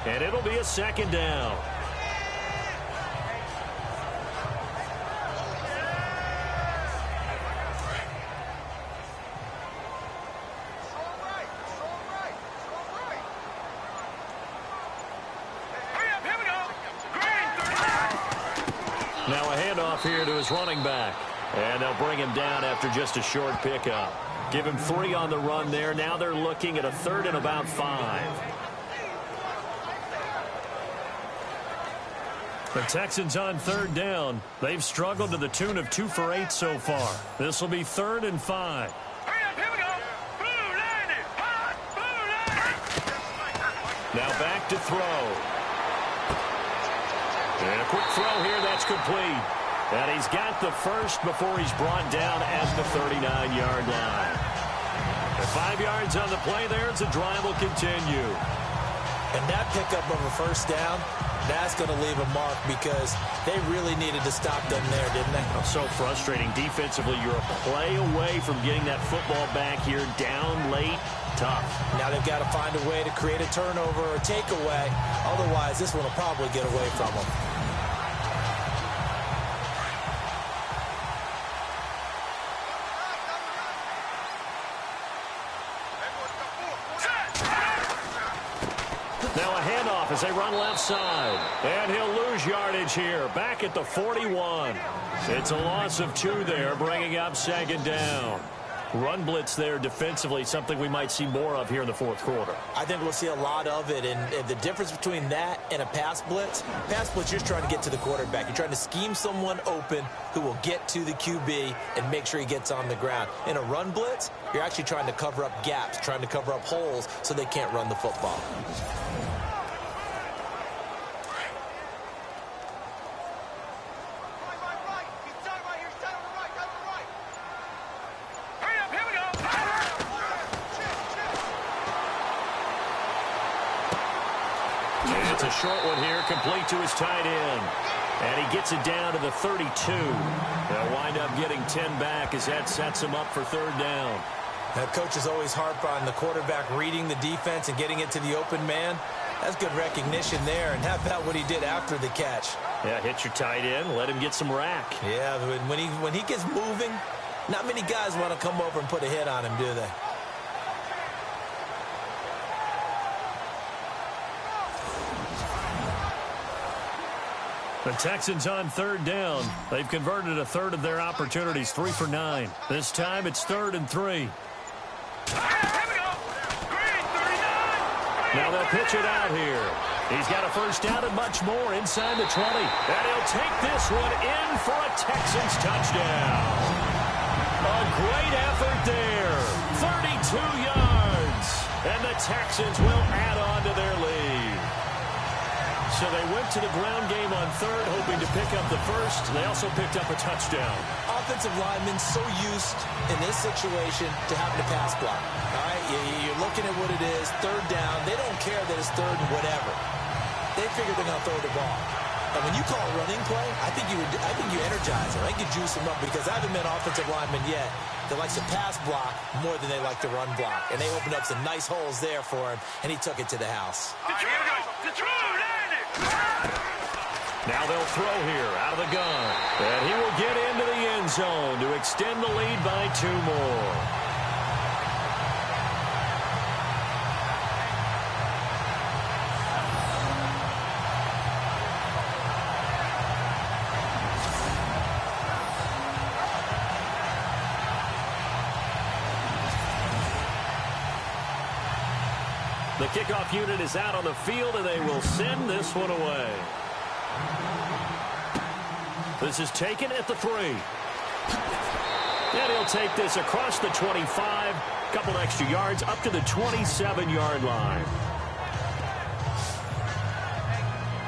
S1: and it'll be a 2nd down. Now a handoff here to his running back. And they'll bring him down after just a short pickup. Give him 3 on the run there. Now they're looking at a 3rd and about 5. The Texans on 3rd down. They've struggled to the tune of 2 for 8 so far. This will be 3rd and 5. Now back to throw. And a quick throw here. That's complete. And he's got the 1st before he's brought down at the 39-yard line. At 5 yards on the play there, the drive will continue.
S2: And that pickup of a 1st down, that's going to leave a mark because they really needed to stop them there, didn't they?
S1: So frustrating. Defensively, you're a play away from getting that football back here down late. Tough.
S2: Now they've got to find a way to create a turnover or takeaway. Otherwise, this one will probably get away from them.
S1: Now a handoff as they run left side. And he'll lose yardage here. Back at the 41. It's a loss of 2 there, bringing up 2nd down. Run blitz there defensively, something we might see more of here in the 4th quarter.
S2: I think we'll see a lot of it, and the difference between that and a pass blitz, you're just trying to get to the quarterback. You're trying to scheme someone open who will get to the QB and make sure he gets on the ground. In a run blitz, you're actually trying to cover up gaps, trying to cover up holes so they can't run the football.
S1: It's a short one here, complete to his tight end. And he gets it down to the 32. They'll wind up getting 10 back as that sets him up for 3rd down.
S2: That coach is always harp on the quarterback reading the defense and getting it to the open man. That's good recognition there. And how about what he did after the catch?
S1: Yeah, hit your tight end, let him get some rack.
S2: Yeah, when he gets moving, not many guys want to come over and put a hit on him, do they?
S1: The Texans on third down. They've converted a third of their opportunities, 3 for 9. This time it's 3rd and 3. Now they'll pitch it out here. He's got a first down and much more inside the 20. And he'll take this one in for a Texans touchdown. A great effort there. 32 yards. And the Texans will add on to their lead. So they went to the ground game on third, hoping to pick up the first. They also picked up a touchdown.
S2: Offensive linemen so used in this situation to having to pass block. All right, you're looking at what it is, third down. They don't care that it's third and whatever. They figure they're going to throw the ball. And when you call a running play, I think you energize them. I think you juice them up because I haven't met offensive linemen yet that likes to pass block more than they like to run block. And they opened up some nice holes there for him, and he took it to the house.
S1: Now they'll throw here out of the gun. And he will get into the end zone to extend the lead by 2 more. The kickoff unit is out on the field, and they will send this one away. This is taken at the 3. And he'll take this across the 25, couple extra yards, up to the 27-yard line.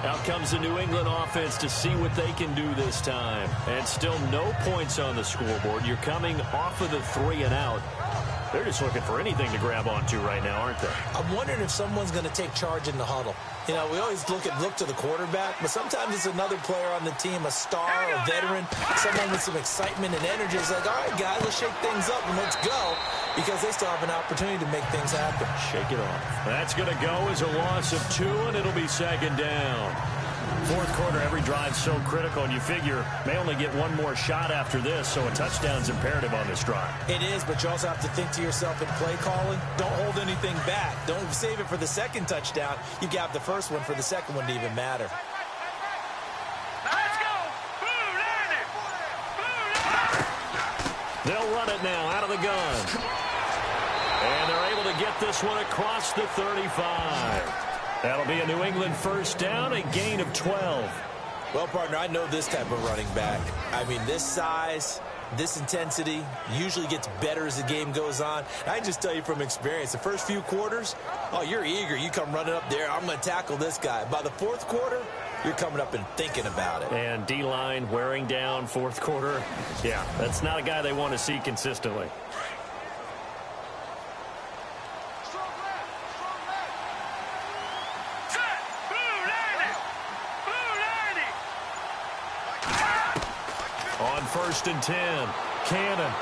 S1: Out comes the New England offense to see what they can do this time. And still no points on the scoreboard. You're coming off of the 3 and out. They're just looking for anything to grab onto right now, aren't they?
S2: I'm wondering if someone's going to take charge in the huddle. You know, we always look to the quarterback, but sometimes it's another player on the team, a star, a veteran, someone with some excitement and energy. It's like, all right, guys, let's shake things up and let's go, because they still have an opportunity to make things happen.
S1: Shake it off. That's going to go as a loss of 2, and it'll be 2nd down. Fourth quarter, every drive's so critical, and you figure may only get one more shot after this, so a touchdown's imperative on this drive.
S2: It is, but you also have to think to yourself in play calling, don't hold anything back. Don't save it for the second touchdown. You got the first one for the second one to even matter.
S4: Let's go!
S1: They'll run it now out of the gun. And they're able to get this one across the 35. That'll be a New England first down, a gain of 12.
S2: Well, partner, I know this type of running back. I mean, this size, this intensity usually gets better as the game goes on. I can just tell you from experience, the first few quarters, oh, you're eager. You come running up there, I'm going to tackle this guy. By the fourth quarter, you're coming up and thinking about it.
S1: And D-line wearing down fourth quarter. Yeah, that's not a guy they want to see consistently. On 1st and 10, Cannon.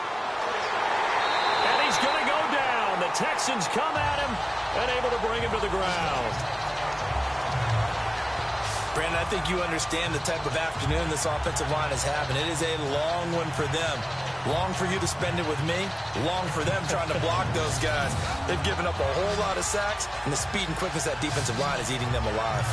S1: And he's going to go down. The Texans come at him and able to bring him to the ground.
S2: Brandon, I think you understand the type of afternoon this offensive line is having. It is a long one for them. Long for you to spend it with me. Long for them trying to block those guys. They've given up a whole lot of sacks, and the speed and quickness of that defensive line is eating them alive.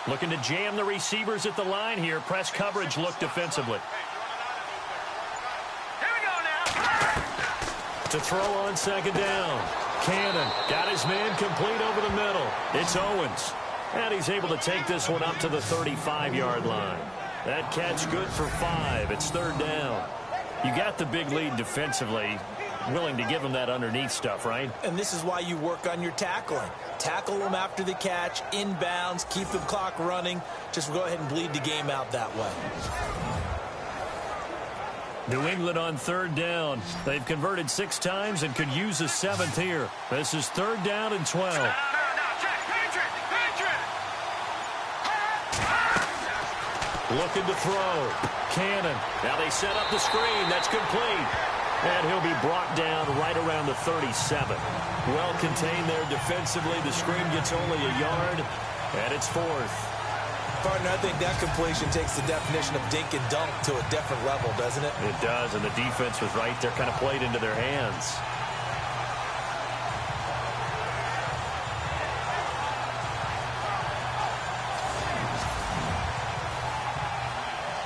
S1: Looking to jam the receivers at the line here. Press coverage look defensively.
S4: Here we go now.
S1: To throw on 2nd down. Cannon got his man complete over the middle. It's Owens. And he's able to take this one up to the 35-yard line. That catch good for 5. It's 3rd down. You got the big lead defensively. Willing to give him that underneath stuff, right?
S2: And this is why you work on your tackling. Tackle them after the catch, inbounds, keep the clock running. Just go ahead and bleed the game out that way.
S1: New England on 3rd down. They've converted 6 times and could use a 7th here. This is 3rd down and 12. Looking to throw. Cannon. Now they set up the screen. That's complete. And he'll be brought down right around the 37. Well contained there defensively. The screen gets only a yard. And it's fourth.
S2: Partner, I think that completion takes the definition of dink and dunk to a different level, doesn't it?
S1: It does, and the defense was right there, kind of played into their hands.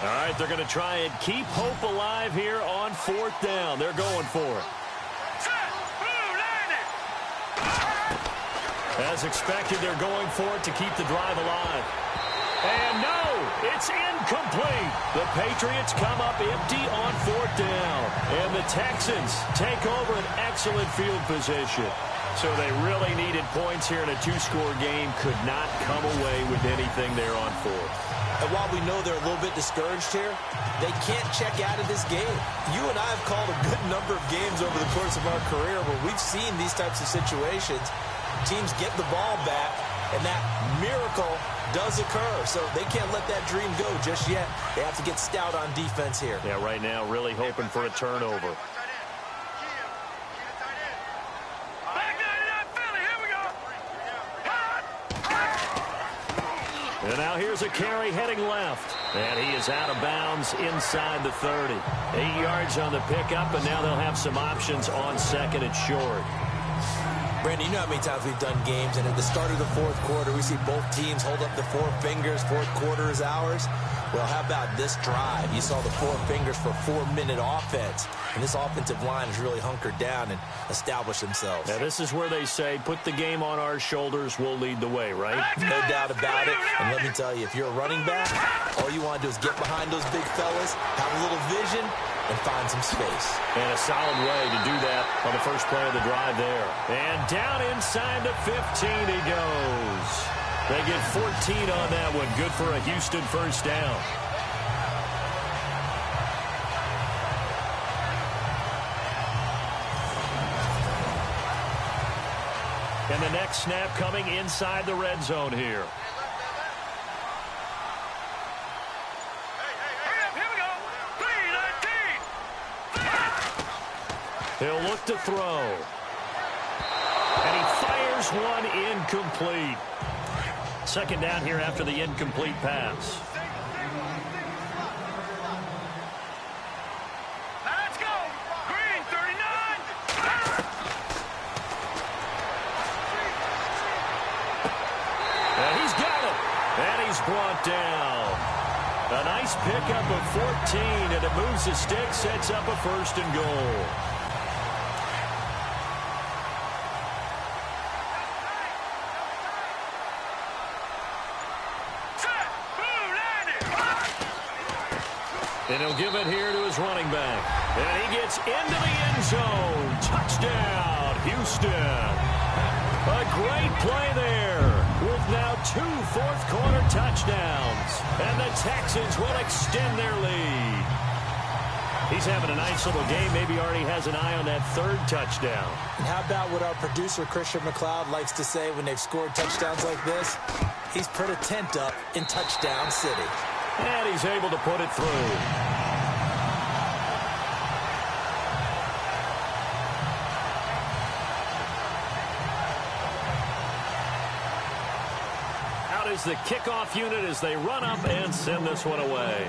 S1: All right, they're going to try and keep hope alive here on fourth down. They're going for it. As expected, they're going for it to keep the drive alive. And no, it's incomplete. The Patriots come up empty on fourth down. And the Texans take over an excellent field position. So they really needed points here in a two-score game. Could not come away with anything there on fourth.
S2: And while we know they're a little bit discouraged here, they can't check out of this game. You and I have called a good number of games over the course of our career where we've seen these types of situations. Teams get the ball back, and that miracle does occur. So they can't let that dream go just yet. They have to get stout on defense here.
S1: Yeah, right now really hoping for a turnover. And now here's a carry heading left. And he is out of bounds inside the 30. 8 yards on the pickup, and now they'll have some options on second and short.
S2: Brandon, you know how many times we've done games, and at the start of the fourth quarter, we see both teams hold up the four fingers. Fourth quarter is ours. Well, how about this drive? You saw the four fingers for 4-minute offense, and this offensive line has really hunkered down and established themselves.
S1: Now, this is where they say, put the game on our shoulders, we'll lead the way, right?
S2: No doubt about it. And let me tell you, if you're a running back, all you want to do is get behind those big fellas, have a little vision, and find some space.
S1: And a solid way to do that on the first play of the drive there. And down inside the 15 he goes. They get 14 on that one. Good for a Houston first down. And the next snap coming inside the red zone here. He'll look to throw. And he fires one incomplete. Second down here after the incomplete pass.
S4: Now let's go. Green, 39.
S1: And he's got it. And he's brought down. A nice pickup of 14, and it moves the stick, sets up a first and goal. And he'll give it here to his running back. And he gets into the end zone. Touchdown, Houston. A great play there with now 2 fourth-quarter touchdowns. And the Texans will extend their lead. He's having a nice little game. Maybe already has an eye on that third touchdown.
S2: And how about what our producer, Christian McLeod, likes to say when they've scored touchdowns like this? He's put a tent up in Touchdown City.
S1: And he's able to put it through. Out is the kickoff unit as they run up and send this one away.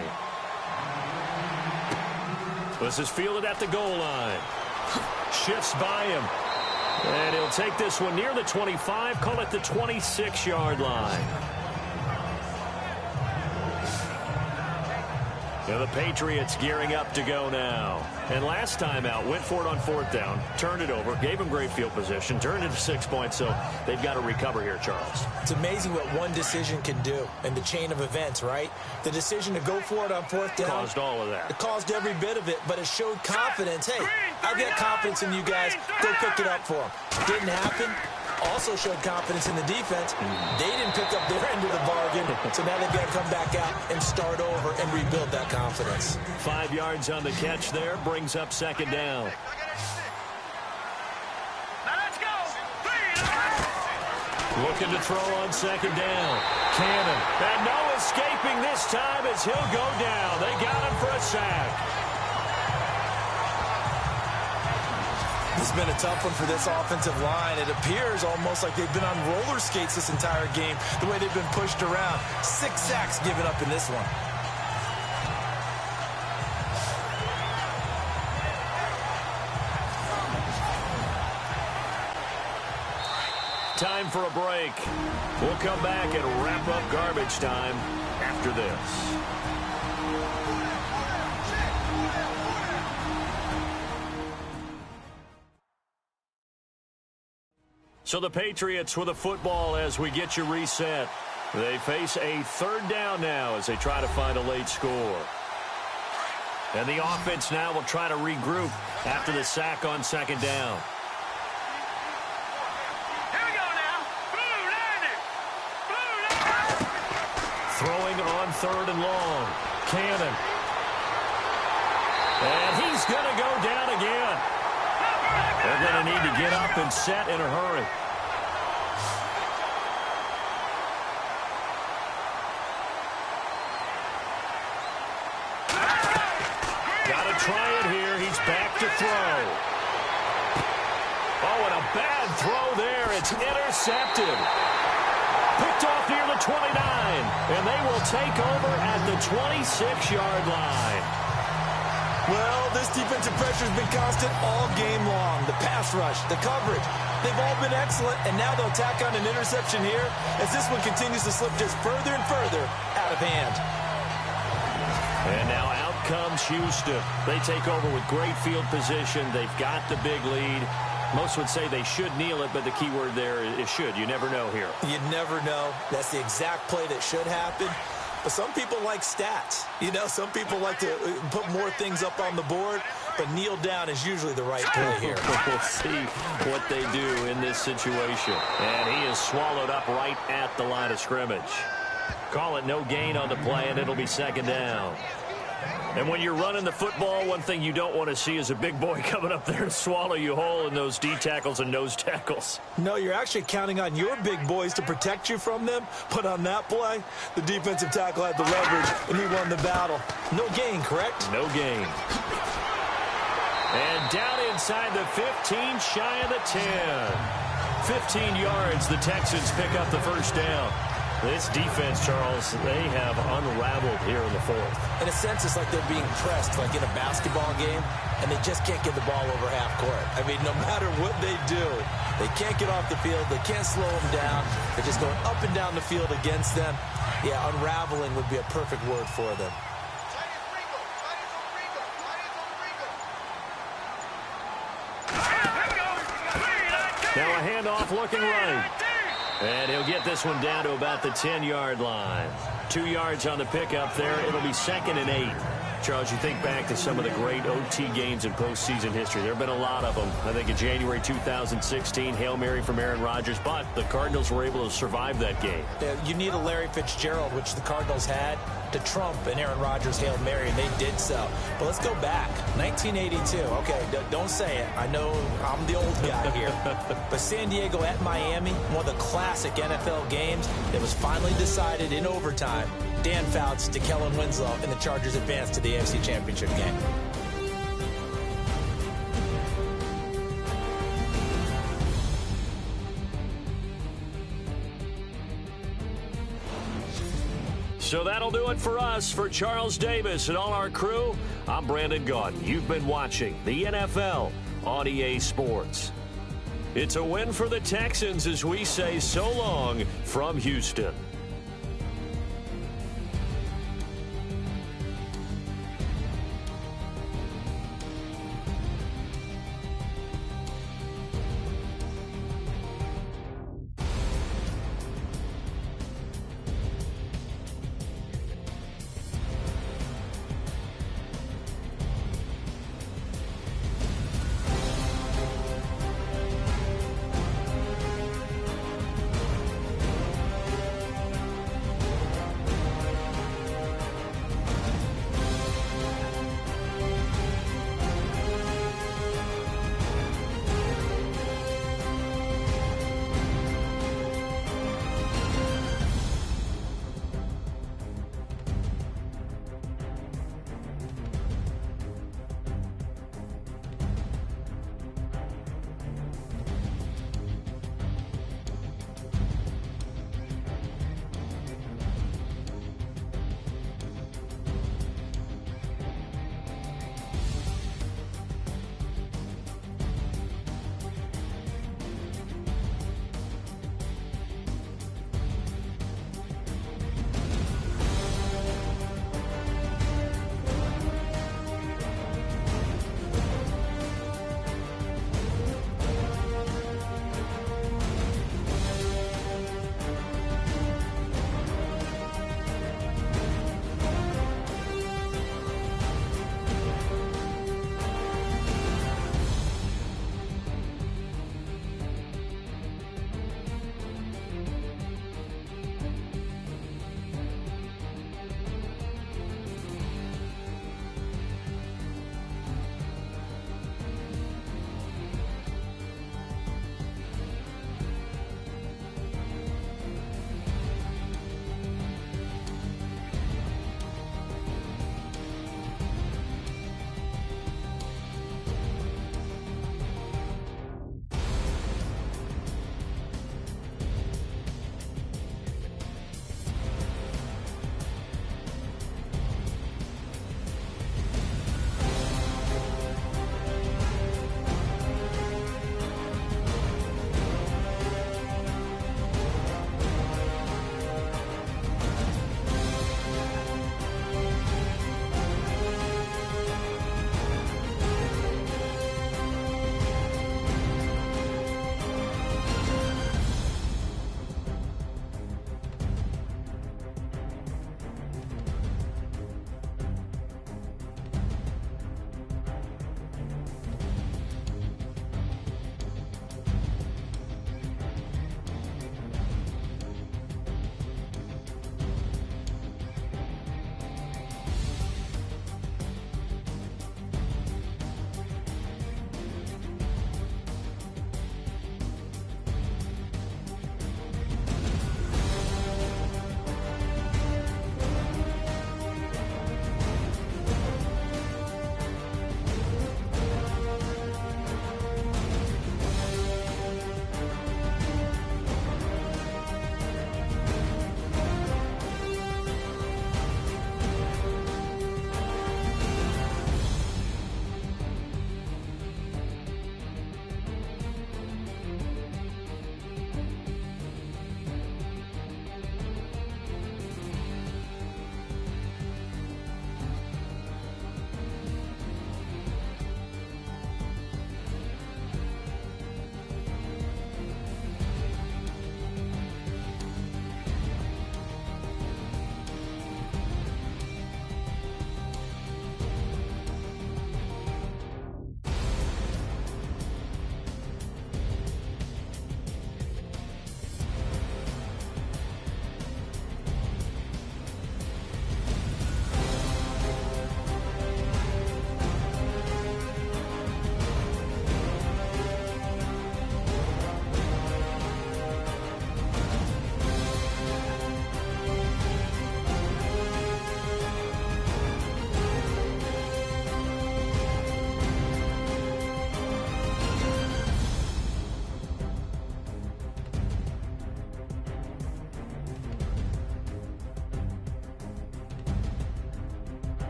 S1: This is fielded at the goal line. Shifts by him. And he'll take this one near the 25, call it the 26-yard line. Now the Patriots gearing up to go now. And last time out, went for it on fourth down, turned it over, gave him great field position, turned it to 6 points, so they've got to recover here, Charles.
S2: It's amazing what one decision can do in the chain of events, right? The decision to go for it on fourth down.
S1: Caused all of that.
S2: It caused every bit of it, but it showed confidence. Hey, I've got confidence in you guys. Go pick it up for them. Didn't happen. Also showed confidence in the defense. They didn't pick up their end of the bargain, so now they've got to come back out and start over and rebuild that confidence.
S1: 5 yards on the catch there, brings up second down.
S4: Now let's go.
S1: Looking to throw on second down. Cannon. And no escaping this time as he'll go down. They got him for a sack.
S2: This has been a tough one for this offensive line. It appears almost like they've been on roller skates this entire game, the way they've been pushed around. 6 sacks given up in this one.
S1: Time for a break. We'll come back and wrap up garbage time after this. So the Patriots with a football as we get you reset. They face a third down now as they try to find a late score. And the offense now will try to regroup after the sack on second down. Throwing on third and long. Cannon. And he's going to go down again. They're going to need to get up and set in a hurry. Got to try it here. He's back to throw. Oh, and a bad throw there. It's intercepted. Picked off near the 29, and they will take over at the 26-yard line.
S2: Well, this defensive pressure has been constant all game long. The pass rush, the coverage, they've all been excellent, and now they'll tack on an interception here as this one continues to slip just further and further out of hand.
S1: And now out comes Houston. They take over with great field position. They've got the big lead. Most would say they should kneel it, but the key word there is should. You never know here.
S2: You never know. That's the exact play that should happen. But some people like stats. You know, some people like to put more things up on the board, but kneel down is usually the right play here.
S1: We'll see what they do in this situation. And he is swallowed up right at the line of scrimmage. Call it no gain on the play, and it'll be second down. And when you're running the football, one thing you don't want to see is a big boy coming up there and swallow you whole in those D tackles and nose tackles.
S2: No, you're actually counting on your big boys to protect you from them. But on that play, the defensive tackle had the leverage, and he won the battle. No gain, correct?
S1: No gain. And down inside the 15, shy of the 10. 15 yards, the Texans pick up the first down. This defense, Charles, they have unraveled here in the fourth.
S2: In a sense, it's like they're being pressed, like in a basketball game, and they just can't get the ball over half court. I mean, no matter what they do, they can't get off the field. They can't slow them down. They're just going up and down the field against them. Yeah, unraveling would be a perfect word for them.
S1: Now a handoff looking right. And he'll get this one down to about the 10-yard line. 2 yards on the pickup there. It'll be 2nd and 8. Charles, you think back to some of the great OT games in postseason history. There have been a lot of them. I think in January 2016, Hail Mary from Aaron Rodgers, but the Cardinals were able to survive that game.
S2: You need a Larry Fitzgerald, which the Cardinals had, to trump an Aaron Rodgers Hail Mary, and they did so. But let's go back. 1982. Okay, don't say it. I know I'm the old guy here. But San Diego at Miami, one of the classic NFL games that was finally decided in overtime. Dan Fouts to Kellen Winslow, and the Chargers advanced to the AFC Championship game.
S1: So that'll do it for us. For Charles Davis and all our crew, I'm Brandon Gaudin. You've been watching the NFL on EA Sports. It's a win for the Texans as we say so long from Houston.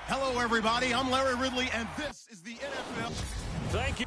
S5: Hello, everybody. I'm Larry Ridley, and this is the NFL.
S1: Thank you.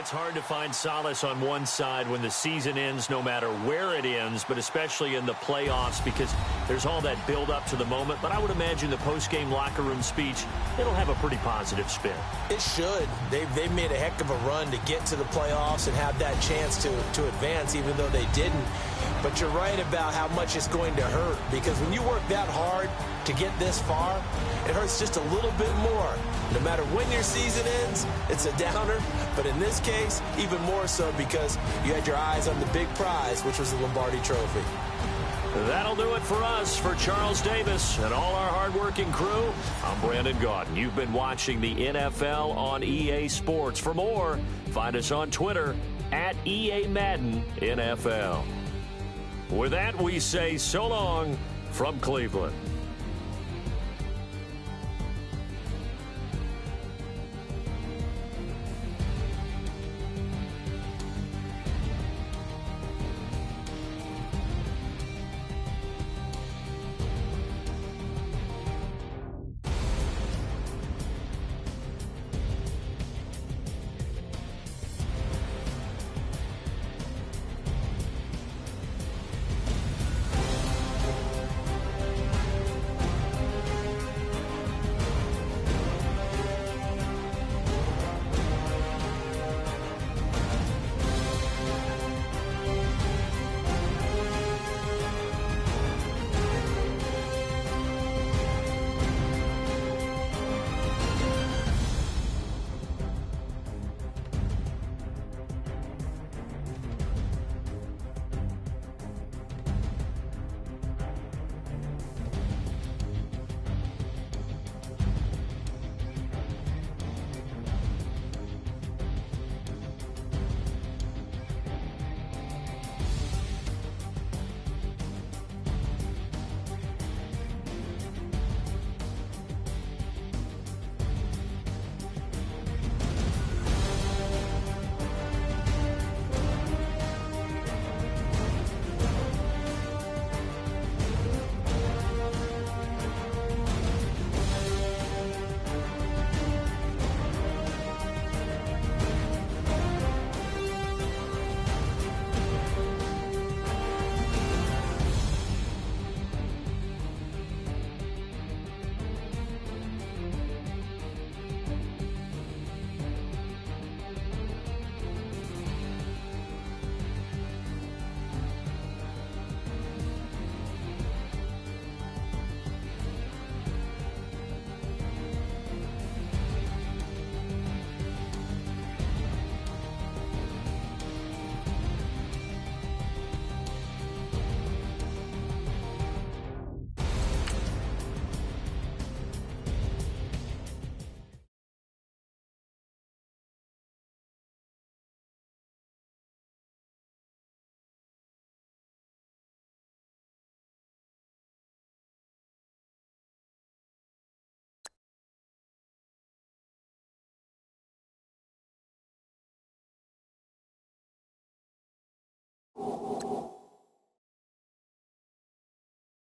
S1: It's hard to find solace on one side when the season ends, no matter where it ends, but especially in the playoffs because there's all that build up to the moment. But I would imagine the post-game locker room speech, it'll have a pretty positive spin.
S2: It should. They've made a heck of a run to get to the playoffs and have that chance to advance, even though they didn't. But you're right about how much it's going to hurt because when you work that hard to get this far, it hurts just a little bit more. No matter when your season ends, it's a downer. But in this case, even more so because you had your eyes on the big prize, which was the Lombardi Trophy.
S1: That'll do it for us. For Charles Davis and all our hardworking crew, I'm Brandon Gaudin. You've been watching the NFL on EA Sports. For more, find us on Twitter at EA Madden NFL. With that, we say so long from Cleveland.